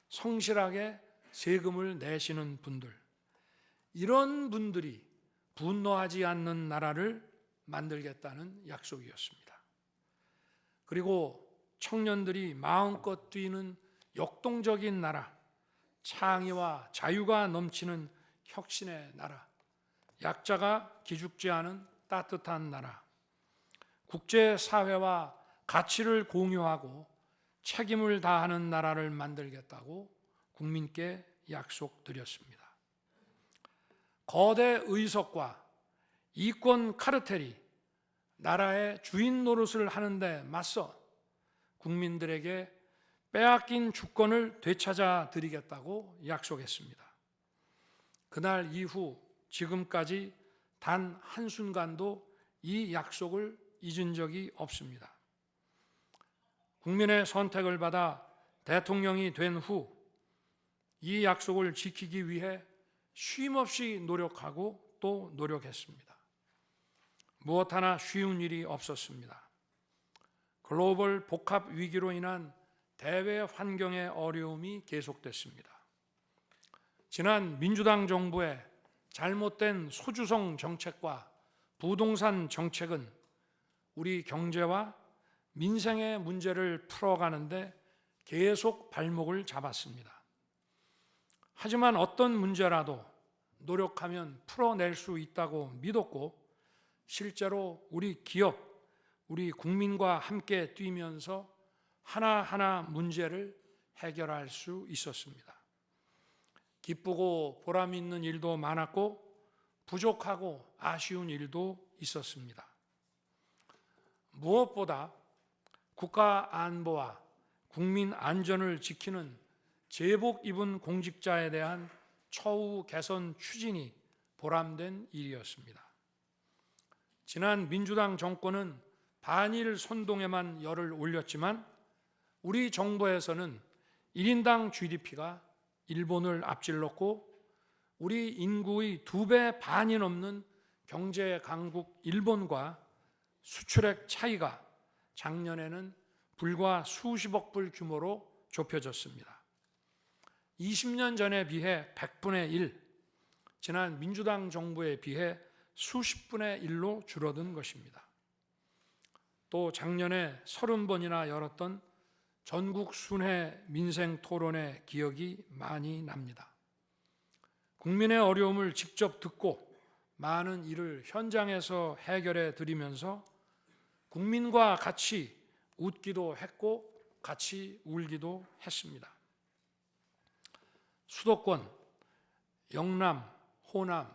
[SPEAKER 2] 성실하게 세금을 내시는 분들, 이런 분들이 분노하지 않는 나라를 만들겠다는 약속이었습니다. 그리고 청년들이 마음껏 뛰는 역동적인 나라, 창의와 자유가 넘치는 혁신의 나라, 약자가 기죽지 않은 따뜻한 나라, 국제사회와 가치를 공유하고 책임을 다하는 나라를 만들겠다고 국민께 약속드렸습니다. 거대 의석과 이권 카르텔이 나라의 주인 노릇을 하는데 맞서 국민들에게 빼앗긴 주권을 되찾아 드리겠다고 약속했습니다. 그날 이후 지금까지 단 한순간도 이 약속을 잊은 적이 없습니다. 국민의 선택을 받아 대통령이 된 후 이 약속을 지키기 위해 쉼없이 노력하고 또 노력했습니다. 무엇 하나 쉬운 일이 없었습니다. 글로벌 복합 위기로 인한 대외 환경의 어려움이 계속됐습니다. 지난 민주당 정부의 잘못된 소주성 정책과 부동산 정책은 우리 경제와 민생의 문제를 풀어가는데 계속 발목을 잡았습니다. 하지만 어떤 문제라도 노력하면 풀어낼 수 있다고 믿었고 실제로 우리 기업, 우리 국민과 함께 뛰면서 하나하나 문제를 해결할 수 있었습니다. 기쁘고 보람 있는 일도 많았고 부족하고 아쉬운 일도 있었습니다. 무엇보다 국가 안보와 국민 안전을 지키는 제복 입은 공직자에 대한 처우 개선 추진이 보람된 일이었습니다. 지난 민주당 정권은 반일 선동에만 열을 올렸지만 우리 정부에서는 1인당 GDP가 일본을 앞질렀고 우리 인구의 2배 반이 넘는 경제 강국 일본과 수출액 차이가 작년에는 불과 수십억 불 규모로 좁혀졌습니다. 20년 전에 비해 100분의 1, 지난 민주당 정부에 비해 수십 분의 1로 줄어든 것입니다. 또 작년에 30번이나 열었던 전국 순회 민생 토론회 기억이 많이 납니다. 국민의 어려움을 직접 듣고 많은 일을 현장에서 해결해 드리면서 국민과 같이 웃기도 했고 같이 울기도 했습니다. 수도권, 영남, 호남,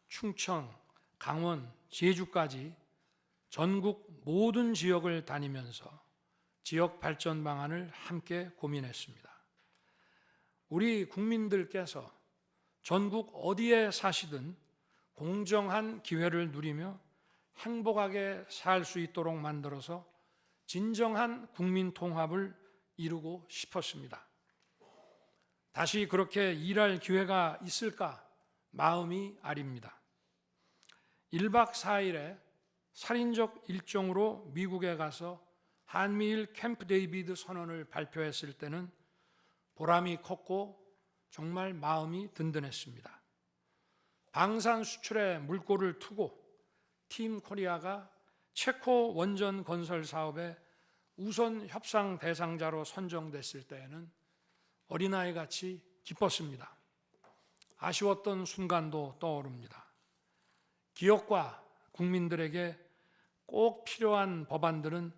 [SPEAKER 2] 충청, 강원, 제주까지 전국 모든 지역을 다니면서 지역 발전 방안을 함께 고민했습니다. 우리 국민들께서 전국 어디에 사시든 공정한 기회를 누리며 행복하게 살 수 있도록 만들어서 진정한 국민 통합을 이루고 싶었습니다. 다시 그렇게 일할 기회가 있을까 마음이 아립니다. 1박 4일의 살인적 일정으로 미국에 가서 한미일 캠프 데이비드 선언을 발표했을 때는 보람이 컸고 정말 마음이 든든했습니다. 방산 수출에 물꼬를 트고 팀 코리아가 체코 원전 건설 사업의 우선 협상 대상자로 선정됐을 때에는 어린아이같이 기뻤습니다. 아쉬웠던 순간도 떠오릅니다. 기업과 국민들에게 꼭 필요한 법안들은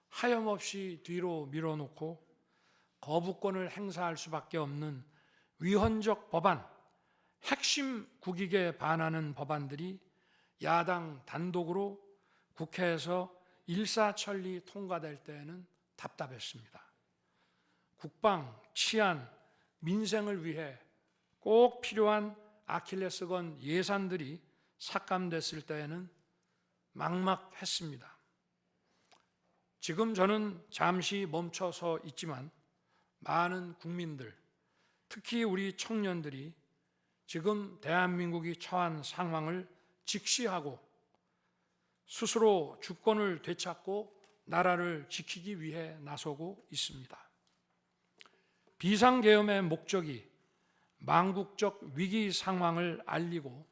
[SPEAKER 2] 하염없이 뒤로 밀어놓고 거부권을 행사할 수밖에 없는 위헌적 법안, 핵심 국익에 반하는 법안들이 야당 단독으로 국회에서 일사천리 통과될 때에는 답답했습니다. 국방, 치안, 민생을 위해 꼭 필요한 아킬레스건 예산들이 삭감됐을 때에는 막막했습니다. 지금 저는 잠시 멈춰서 있지만 많은 국민들, 특히 우리 청년들이 지금 대한민국이 처한 상황을 직시하고 스스로 주권을 되찾고 나라를 지키기 위해 나서고 있습니다. 비상계엄의 목적이 망국적 위기 상황을 알리고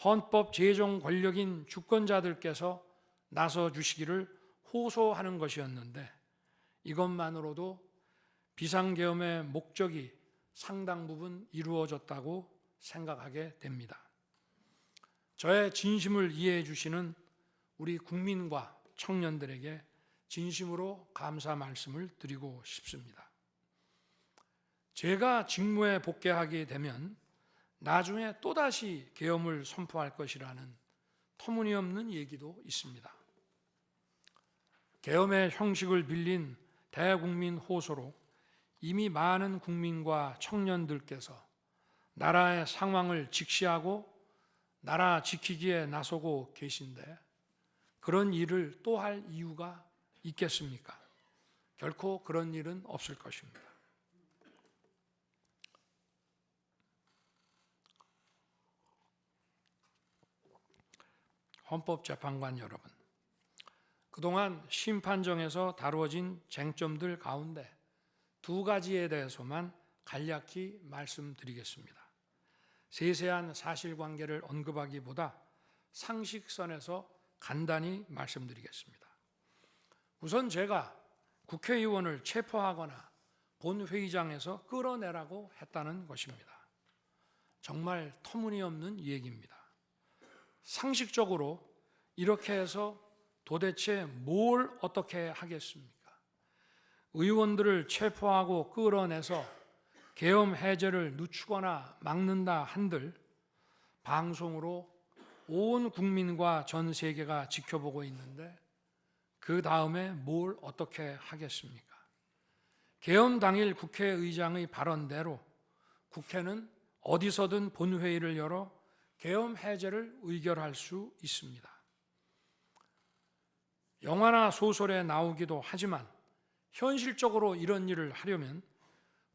[SPEAKER 2] 헌법 제정 권력인 주권자들께서 나서 주시기를 호소하는 것이었는데 이것만으로도 비상계엄의 목적이 상당 부분 이루어졌다고 생각하게 됩니다. 저의 진심을 이해해 주시는 우리 국민과 청년들에게 진심으로 감사 말씀을 드리고 싶습니다. 제가 직무에 복귀하게 되면 나중에 또다시 계엄을 선포할 것이라는 터무니없는 얘기도 있습니다. 계엄의 형식을 빌린 대국민 호소로 이미 많은 국민과 청년들께서 나라의 상황을 직시하고 나라 지키기에 나서고 계신데 그런 일을 또 할 이유가 있겠습니까? 결코 그런 일은 없을 것입니다. 헌법재판관 여러분, 그동안 심판정에서 다루어진 쟁점들 가운데 두 가지에 대해서만 간략히 말씀드리겠습니다. 세세한 사실관계를 언급하기보다 상식선에서 간단히 말씀드리겠습니다. 우선 제가 국회의원을 체포하거나 본회의장에서 끌어내라고 했다는 것입니다. 정말 터무니없는 얘기입니다. 상식적으로 이렇게 해서 도대체 뭘 어떻게 하겠습니까? 의원들을 체포하고 끌어내서 계엄 해제를 늦추거나 막는다 한들 방송으로 온 국민과 전 세계가 지켜보고 있는데 그 다음에 뭘 어떻게 하겠습니까? 계엄 당일 국회의장의 발언대로 국회는 어디서든 본회의를 열어 계엄 해제를 의결할 수 있습니다. 영화나 소설에 나오기도 하지만 현실적으로 이런 일을 하려면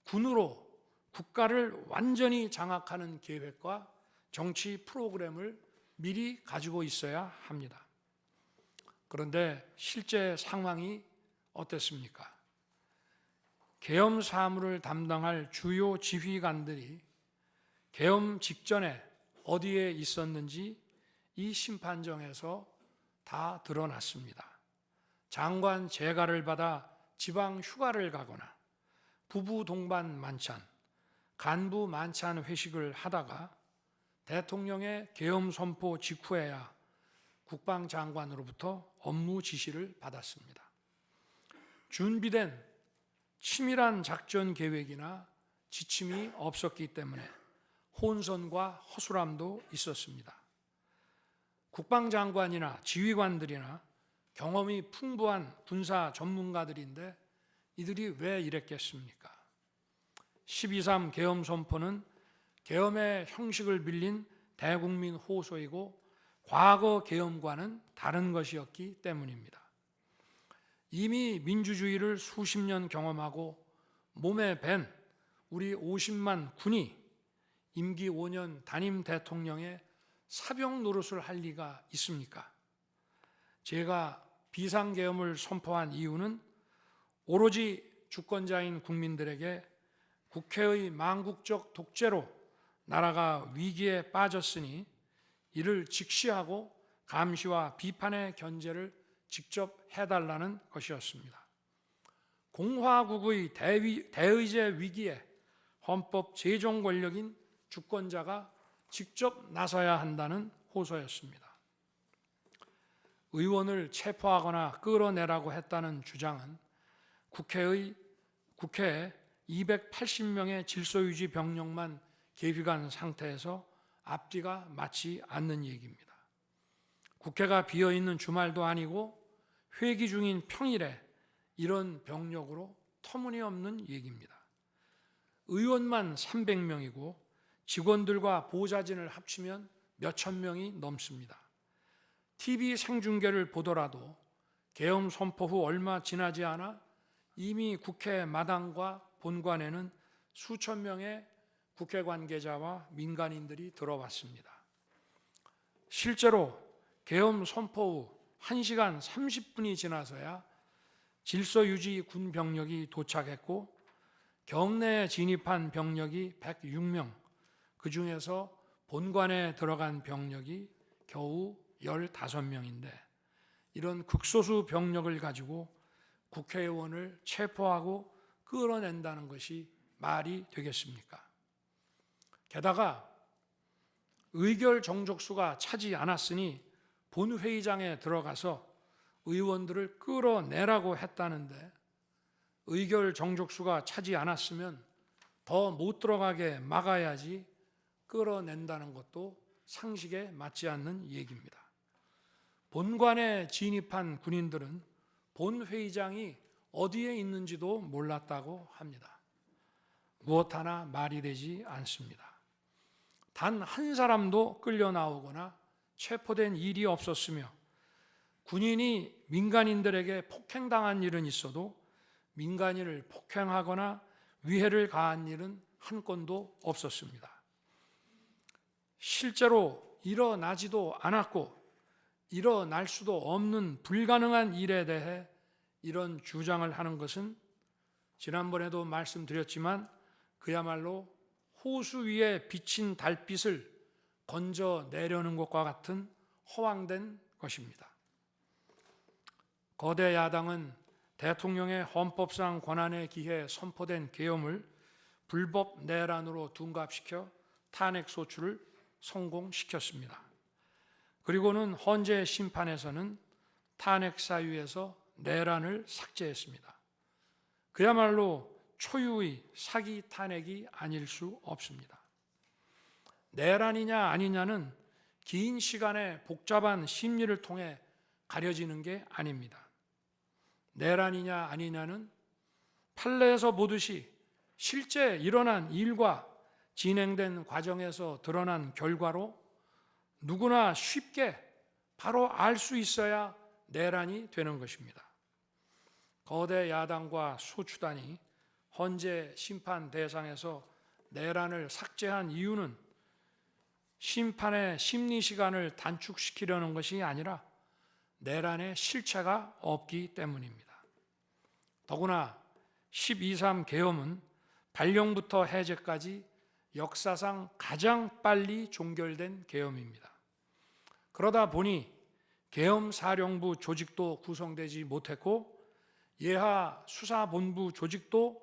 [SPEAKER 2] 군으로 국가를 완전히 장악하는 계획과 정치 프로그램을 미리 가지고 있어야 합니다. 그런데 실제 상황이 어땠습니까? 계엄 사무를 담당할 주요 지휘관들이 계엄 직전에 어디에 있었는지 이 심판정에서 다 드러났습니다. 장관 재가를 받아 지방 휴가를 가거나 부부 동반 만찬, 간부 만찬 회식을 하다가 대통령의 계엄 선포 직후에야 국방장관으로부터 업무 지시를 받았습니다. 준비된 치밀한 작전 계획이나 지침이 없었기 때문에 혼선과 허술함도 있었습니다. 국방장관이나 지휘관들이나 경험이 풍부한 군사 전문가들인데 이들이 왜 이랬겠습니까? 12.3 계엄 선포는 계엄의 형식을 빌린 대국민 호소이고 과거 계엄과는 다른 것이었기 때문입니다. 이미 민주주의를 수십 년 경험하고 몸에 밴 우리 50만 군이 임기 5년 단임 대통령의 사병 노릇을 할 리가 있습니까? 제가 비상계엄을 선포한 이유는 오로지 주권자인 국민들에게 국회의 망국적 독재로 나라가 위기에 빠졌으니 이를 직시하고 감시와 비판의 견제를 직접 해달라는 것이었습니다. 공화국의 대의제 위기에 헌법 제정 권력인 주권자가 직접 나서야 한다는 호소였습니다. 의원을 체포하거나 끌어내라고 했다는 주장은 국회에 280명의 질서유지 병력만 계비간 상태에서 앞뒤가 맞지 않는 얘기입니다. 국회가 비어있는 주말도 아니고 회기 중인 평일에 이런 병력으로 터무니없는 얘기입니다. 의원만 300명이고 직원들과 보좌진을 합치면 몇천 명이 넘습니다. TV 생중계를 보더라도 계엄 선포 후 얼마 지나지 않아 이미 국회 마당과 본관에는 수천 명의 국회 관계자와 민간인들이 들어왔습니다. 실제로 계엄 선포 후 1시간 30분이 지나서야 질서유지 군 병력이 도착했고 경내에 진입한 병력이 106명, 그 중에서 본관에 들어간 병력이 겨우 15명인데 이런 극소수 병력을 가지고 국회의원을 체포하고 끌어낸다는 것이 말이 되겠습니까? 게다가 의결 정족수가 차지 않았으니 본회의장에 들어가서 의원들을 끌어내라고 했다는데 의결 정족수가 차지 않았으면 더 못 들어가게 막아야지 끌어낸다는 것도 상식에 맞지 않는 얘기입니다. 본관에 진입한 군인들은 본회의장이 어디에 있는지도 몰랐다고 합니다. 무엇 하나 말이 되지 않습니다. 단 한 사람도 끌려 나오거나 체포된 일이 없었으며 군인이 민간인들에게 폭행당한 일은 있어도 민간인을 폭행하거나 위해를 가한 일은 한 건도 없었습니다. 실제로 일어나지도 않았고 일어날 수도 없는 불가능한 일에 대해 이런 주장을 하는 것은 지난번에도 말씀드렸지만 그야말로 호수 위에 비친 달빛을 건져내려는 것과 같은 허황된 것입니다. 거대 야당은 대통령의 헌법상 권한에 기해 선포된 계엄을 불법 내란으로 둔갑시켜 탄핵 소추를 성공시켰습니다. 그리고는 헌재 심판에서는 탄핵 사유에서 내란을 삭제했습니다. 그야말로 초유의 사기 탄핵이 아닐 수 없습니다. 내란이냐 아니냐는 긴 시간의 복잡한 심리를 통해 가려지는 게 아닙니다. 내란이냐 아니냐는 판례에서 보듯이 실제 일어난 일과 진행된 과정에서 드러난 결과로 누구나 쉽게 바로 알 수 있어야 내란이 되는 것입니다. 거대 야당과 소추단이 헌재 심판 대상에서 내란을 삭제한 이유는 심판의 심리 시간을 단축시키려는 것이 아니라 내란의 실체가 없기 때문입니다. 더구나 12.3 계엄은 발령부터 해제까지 역사상 가장 빨리 종결된 계엄입니다. 그러다 보니 계엄사령부 조직도 구성되지 못했고 예하 수사본부 조직도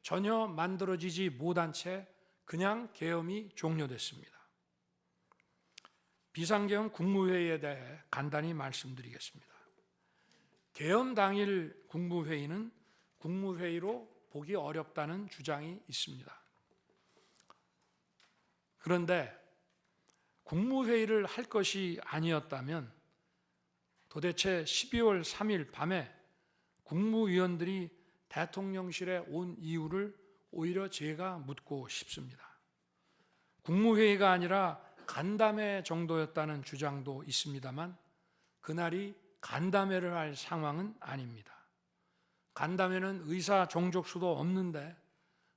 [SPEAKER 2] 전혀 만들어지지 못한 채 그냥 계엄이 종료됐습니다. 비상계엄 국무회의에 대해 간단히 말씀드리겠습니다. 계엄 당일 국무회의는 국무회의로 보기 어렵다는 주장이 있습니다. 그런데 국무회의를 할 것이 아니었다면 도대체 12월 3일 밤에 국무위원들이 대통령실에 온 이유를 오히려 제가 묻고 싶습니다. 국무회의가 아니라 간담회 정도였다는 주장도 있습니다만 그날이 간담회를 할 상황은 아닙니다. 간담회는 의사 정족수도 없는데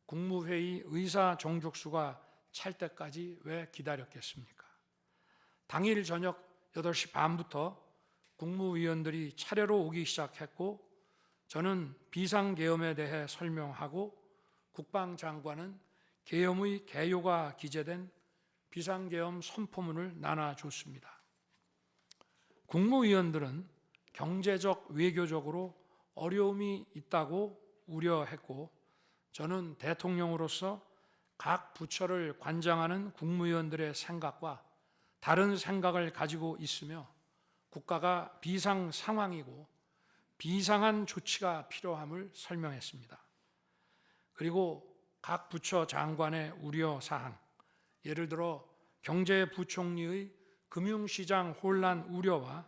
[SPEAKER 2] 국무회의 의사 정족수가 찰 때까지 왜 기다렸겠습니까? 당일 저녁 8시 반부터 국무위원들이 차례로 오기 시작했고 저는 비상계엄에 대해 설명하고 국방장관은 계엄의 개요가 기재된 비상계엄 선포문을 나눠줬습니다. 국무위원들은 경제적, 외교적으로 어려움이 있다고 우려했고 저는 대통령으로서 각 부처를 관장하는 국무위원들의 생각과 다른 생각을 가지고 있으며 국가가 비상 상황이고 비상한 조치가 필요함을 설명했습니다. 그리고 각 부처 장관의 우려 사항, 예를 들어 경제부총리의 금융시장 혼란 우려와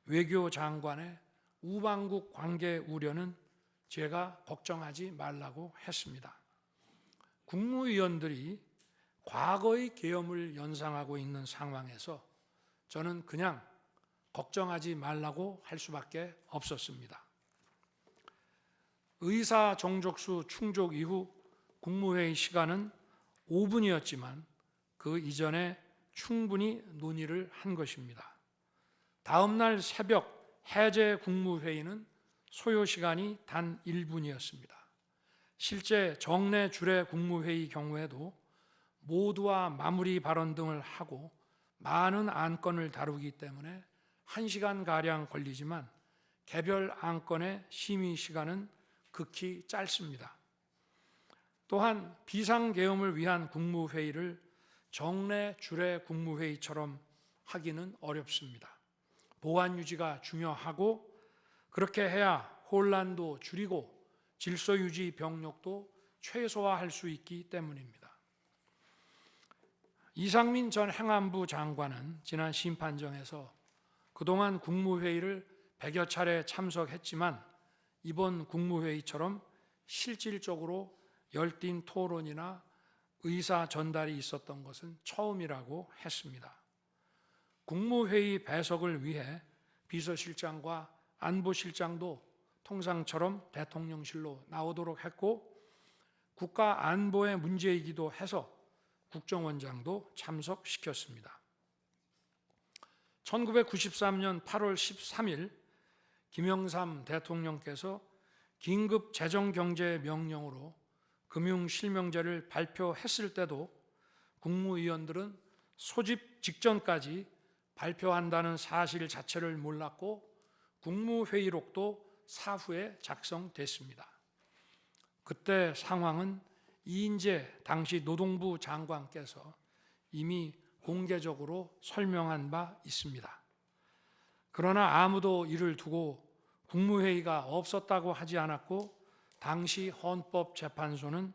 [SPEAKER 2] 외교장관의 우방국 관계 우려는 제가 걱정하지 말라고 했습니다. 국무위원들이 과거의 계엄을 연상하고 있는 상황에서 저는 그냥 걱정하지 말라고 할 수밖에 없었습니다. 의사 정족수 충족 이후 국무회의 시간은 5분이었지만 그 이전에 충분히 논의를 한 것입니다. 다음 날 새벽 해제 국무회의는 소요 시간이 단 1분이었습니다. 실제 정례 주례 국무회의 경우에도 모두와 마무리 발언 등을 하고 많은 안건을 다루기 때문에 1시간가량 걸리지만 개별 안건의 심의 시간은 극히 짧습니다. 또한 비상계엄을 위한 국무회의를 정례 주례 국무회의처럼 하기는 어렵습니다. 보안 유지가 중요하고 그렇게 해야 혼란도 줄이고 질서 유지 병력도 최소화할 수 있기 때문입니다. 이상민 전 행안부 장관은 지난 심판정에서 그동안 국무회의를 100여 차례 참석했지만 이번 국무회의처럼 실질적으로 열띤 토론이나 의사 전달이 있었던 것은 처음이라고 했습니다. 국무회의 배석을 위해 비서실장과 안보실장도 통상처럼 대통령실로 나오도록 했고 국가 안보의 문제이기도 해서 국정원장도 참석시켰습니다. 1993년 8월 13일 김영삼 대통령께서 긴급 재정경제명령으로 금융실명제를 발표했을 때도 국무위원들은 소집 직전까지 발표한다는 사실 자체를 몰랐고 국무회의록도 사후에 작성됐습니다. 그때 상황은 이인재 당시 노동부 장관께서 이미 공개적으로 설명한 바 있습니다. 그러나 아무도 이를 두고 국무회의가 없었다고 하지 않았고 당시 헌법재판소는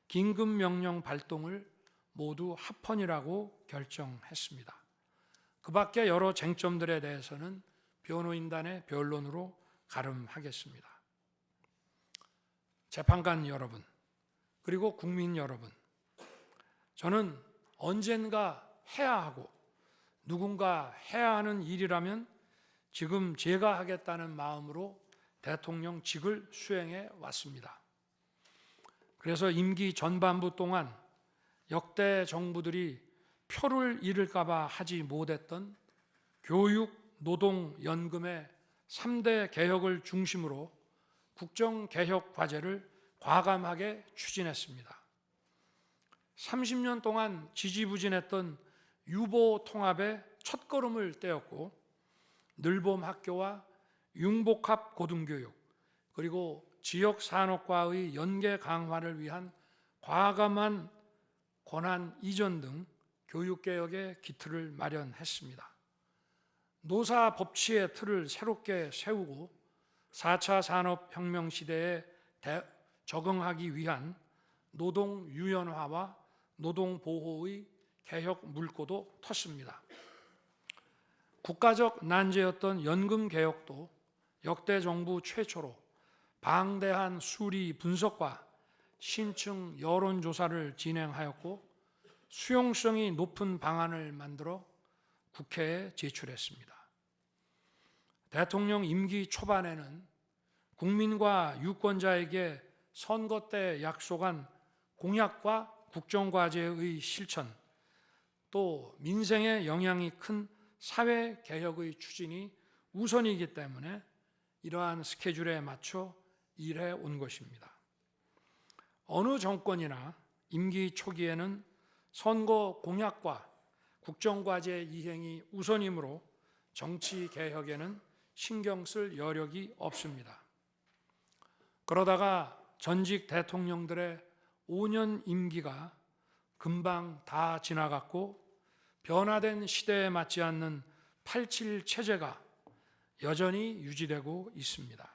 [SPEAKER 2] 긴급명령 발동을 모두 합헌이라고 결정했습니다. 그 밖에 여러 쟁점들에 대해서는 변호인단의 변론으로 가름하겠습니다. 재판관 여러분, 그리고 국민 여러분, 저는 언젠가 해야 하고 누군가 해야 하는 일이라면 지금 제가 하겠다는 마음으로 대통령직을 수행해 왔습니다. 그래서 임기 전반부 동안 역대 정부들이 표를 잃을까 봐 하지 못했던 교육, 노동, 연금의 3대 개혁을 중심으로 국정개혁 과제를 과감하게 추진했습니다. 30년 동안 지지부진했던 유보 통합의 첫걸음을 떼었고 늘봄 학교와 융복합 고등교육 그리고 지역 산업과의 연계 강화를 위한 과감한 권한 이전 등 교육개혁의 기틀을 마련했습니다. 노사 법치의 틀을 새롭게 세우고 4차 산업혁명 시대에 적응하기 위한 노동 유연화와 노동 보호의 개혁 물꼬도 텄습니다. 국가적 난제였던 연금 개혁도 역대 정부 최초로 방대한 수리 분석과 신층 여론조사를 진행하였고 수용성이 높은 방안을 만들어 국회에 제출했습니다. 대통령 임기 초반에는 국민과 유권자에게 선거 때 약속한 공약과 국정과제의 실천, 또 민생에 영향이 큰 사회개혁의 추진이 우선이기 때문에 이러한 스케줄에 맞춰 일해 온 것입니다. 어느 정권이나 임기 초기에는 선거 공약과 국정과제 이행이 우선이므로 정치개혁에는 신경 쓸 여력이 없습니다. 그러다가 전직 대통령들의 5년 임기가 금방 다 지나갔고 변화된 시대에 맞지 않는 87 체제가 여전히 유지되고 있습니다.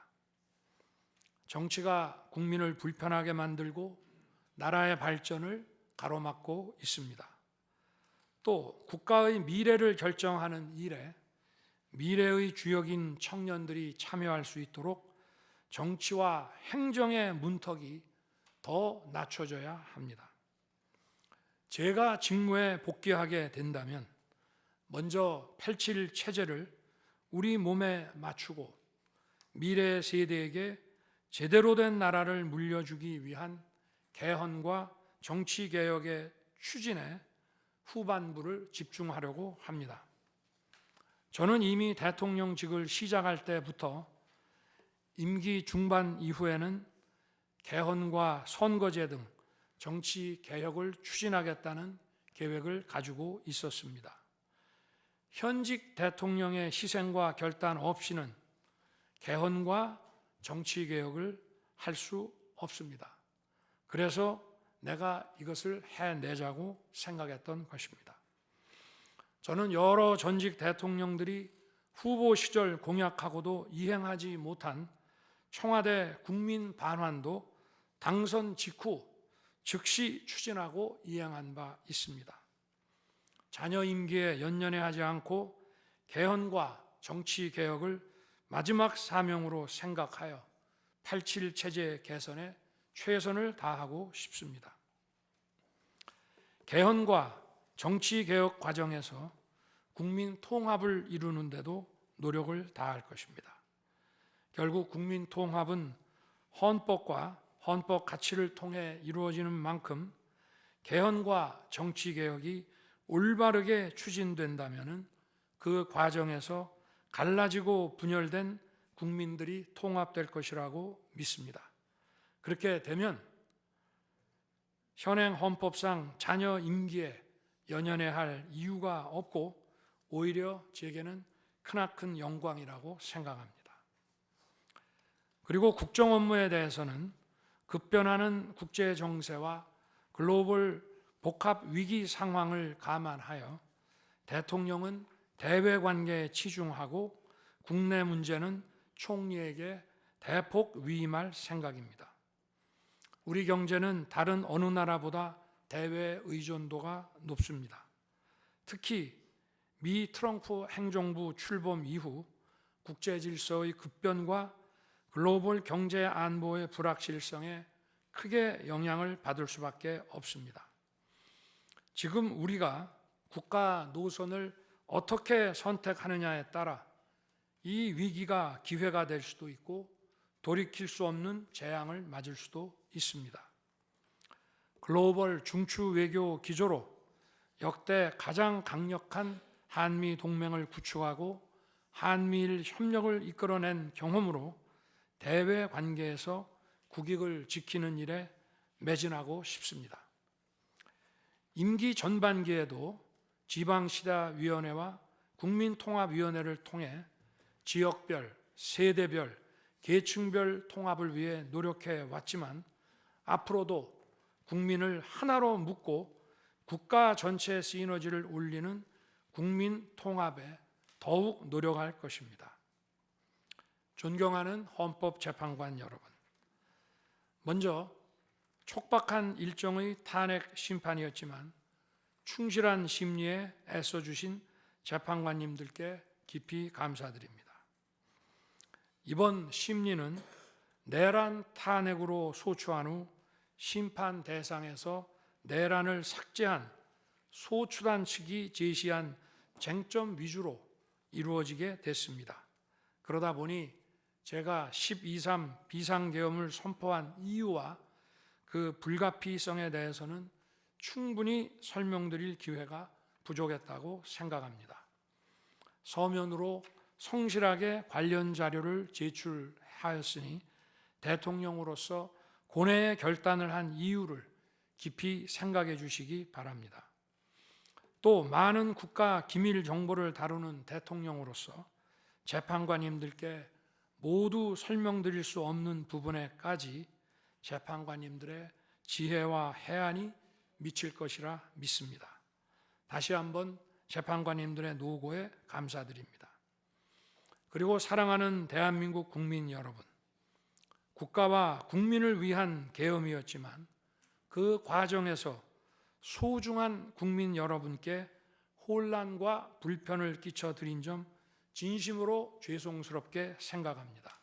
[SPEAKER 2] 정치가 국민을 불편하게 만들고 나라의 발전을 가로막고 있습니다. 또 국가의 미래를 결정하는 일에 미래의 주역인 청년들이 참여할 수 있도록 정치와 행정의 문턱이 더 낮춰져야 합니다. 제가 직무에 복귀하게 된다면 먼저 87 체제를 우리 몸에 맞추고 미래 세대에게 제대로 된 나라를 물려주기 위한 개헌과 정치개혁의 추진에 후반부를 집중하려고 합니다. 저는 이미 대통령직을 시작할 때부터 임기 중반 이후에는 개헌과 선거제 등 정치 개혁을 추진하겠다는 계획을 가지고 있었습니다. 현직 대통령의 희생과 결단 없이는 개헌과 정치 개혁을 할 수 없습니다. 그래서 내가 이것을 해내자고 생각했던 것입니다. 저는 여러 전직 대통령들이 후보 시절 공약하고도 이행하지 못한 청와대 국민 반환도 당선 직후 즉시 추진하고 이행한 바 있습니다. 자녀 임기에 연연해하지 않고 개헌과 정치 개혁을 마지막 사명으로 생각하여 87 체제 개선에 최선을 다하고 싶습니다. 개헌과 정치 개혁 과정에서 국민 통합을 이루는 데도 노력을 다할 것입니다. 결국 국민 통합은 헌법과 헌법 가치를 통해 이루어지는 만큼 개헌과 정치 개혁이 올바르게 추진된다면 그 과정에서 갈라지고 분열된 국민들이 통합될 것이라고 믿습니다. 그렇게 되면 현행 헌법상 자녀 임기에 연연해야 할 이유가 없고 오히려 제게는 크나큰 영광이라고 생각합니다. 그리고 국정 업무에 대해서는 급변하는 국제 정세와 글로벌 복합 위기 상황을 감안하여 대통령은 대외 관계에 치중하고 국내 문제는 총리에게 대폭 위임할 생각입니다. 우리 경제는 다른 어느 나라보다 대외 의존도가 높습니다. 특히 미 트럼프 행정부 출범 이후 국제 질서의 급변과 글로벌 경제 안보의 불확실성에 크게 영향을 받을 수밖에 없습니다. 지금 우리가 국가 노선을 어떻게 선택하느냐에 따라 이 위기가 기회가 될 수도 있고 돌이킬 수 없는 재앙을 맞을 수도 있습니다. 글로벌 중추 외교 기조로 역대 가장 강력한 한미 동맹을 구축하고 한미일 협력을 이끌어낸 경험으로 대외 관계에서 국익을 지키는 일에 매진하고 싶습니다. 임기 전반기에도 지방시다위원회와 국민통합위원회를 통해 지역별, 세대별, 계층별 통합을 위해 노력해 왔지만 앞으로도 국민을 하나로 묶고 국가 전체 시너지를 올리는 국민 통합에 더욱 노력할 것입니다. 존경하는 헌법재판관 여러분, 먼저 촉박한 일정의 탄핵 심판이었지만 충실한 심리에 애써주신 재판관님들께 깊이 감사드립니다. 이번 심리는 내란 탄핵으로 소추한 후 심판 대상에서 내란을 삭제한 소추단 측이 제시한 쟁점 위주로 이루어지게 됐습니다. 그러다 보니 제가 12.3 비상계엄을 선포한 이유와 그 불가피성에 대해서는 충분히 설명드릴 기회가 부족했다고 생각합니다. 서면으로 성실하게 관련 자료를 제출하였으니 대통령으로서 고뇌의 결단을 한 이유를 깊이 생각해 주시기 바랍니다. 또 많은 국가 기밀 정보를 다루는 대통령으로서 재판관님들께 모두 설명드릴 수 없는 부분에까지 재판관님들의 지혜와 해안이 미칠 것이라 믿습니다. 다시 한번 재판관님들의 노고에 감사드립니다. 그리고 사랑하는 대한민국 국민 여러분, 국가와 국민을 위한 계엄이었지만 그 과정에서 소중한 국민 여러분께 혼란과 불편을 끼쳐드린 점 진심으로 죄송스럽게 생각합니다.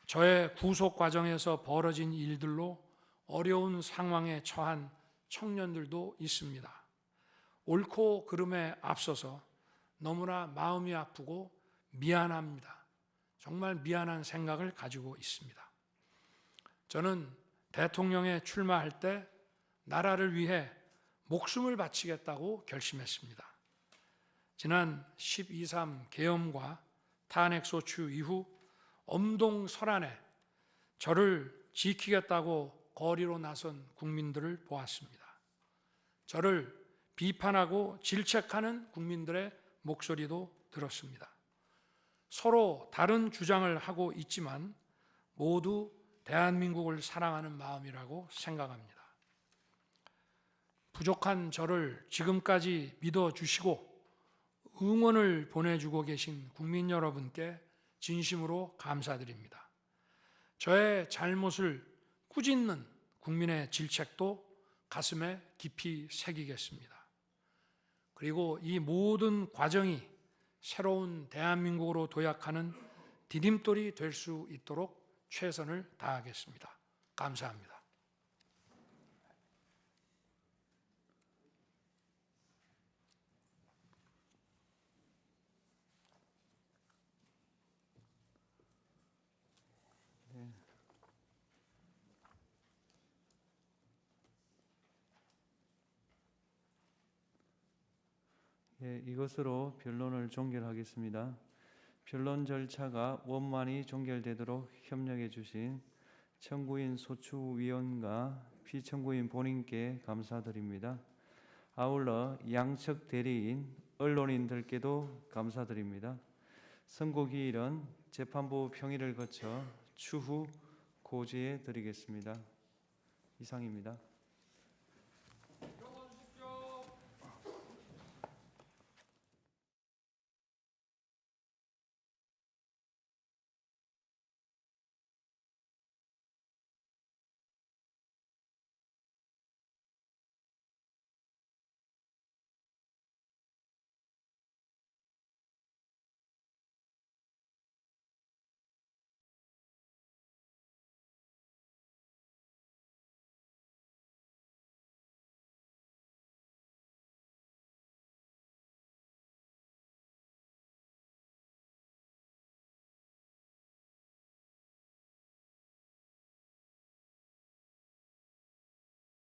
[SPEAKER 2] 저의 구속 과정에서 벌어진 일들로 어려운 상황에 처한 청년들도 있습니다. 옳고 그름에 앞서서 너무나 마음이 아프고 미안합니다. 정말 미안한 생각을 가지고 있습니다. 저는 대통령에 출마할 때 나라를 위해 목숨을 바치겠다고 결심했습니다. 지난 12.3 계엄과 탄핵소추 이후 엄동설안에 저를 지키겠다고 거리로 나선 국민들을 보았습니다. 저를 비판하고 질책하는 국민들의 목소리도 들었습니다. 서로 다른 주장을 하고 있지만 모두 대한민국을 사랑하는 마음이라고 생각합니다. 부족한 저를 지금까지 믿어주시고 응원을 보내주고 계신 국민 여러분께 진심으로 감사드립니다. 저의 잘못을 꾸짖는 국민의 질책도 가슴에 깊이 새기겠습니다. 그리고 이 모든 과정이 새로운 대한민국으로 도약하는 디딤돌이 될 수 있도록 최선을 다하겠습니다. 감사합니다.
[SPEAKER 1] 이것으로 변론을 종결하겠습니다. 변론 절차가 원만히 종결되도록 협력해 주신 청구인 소추위원과 피청구인 본인께 감사드립니다. 아울러 양측 대리인, 언론인들께도 감사드립니다. 선고기일은 재판부 평의를 거쳐 추후 고지해 드리겠습니다. 이상입니다.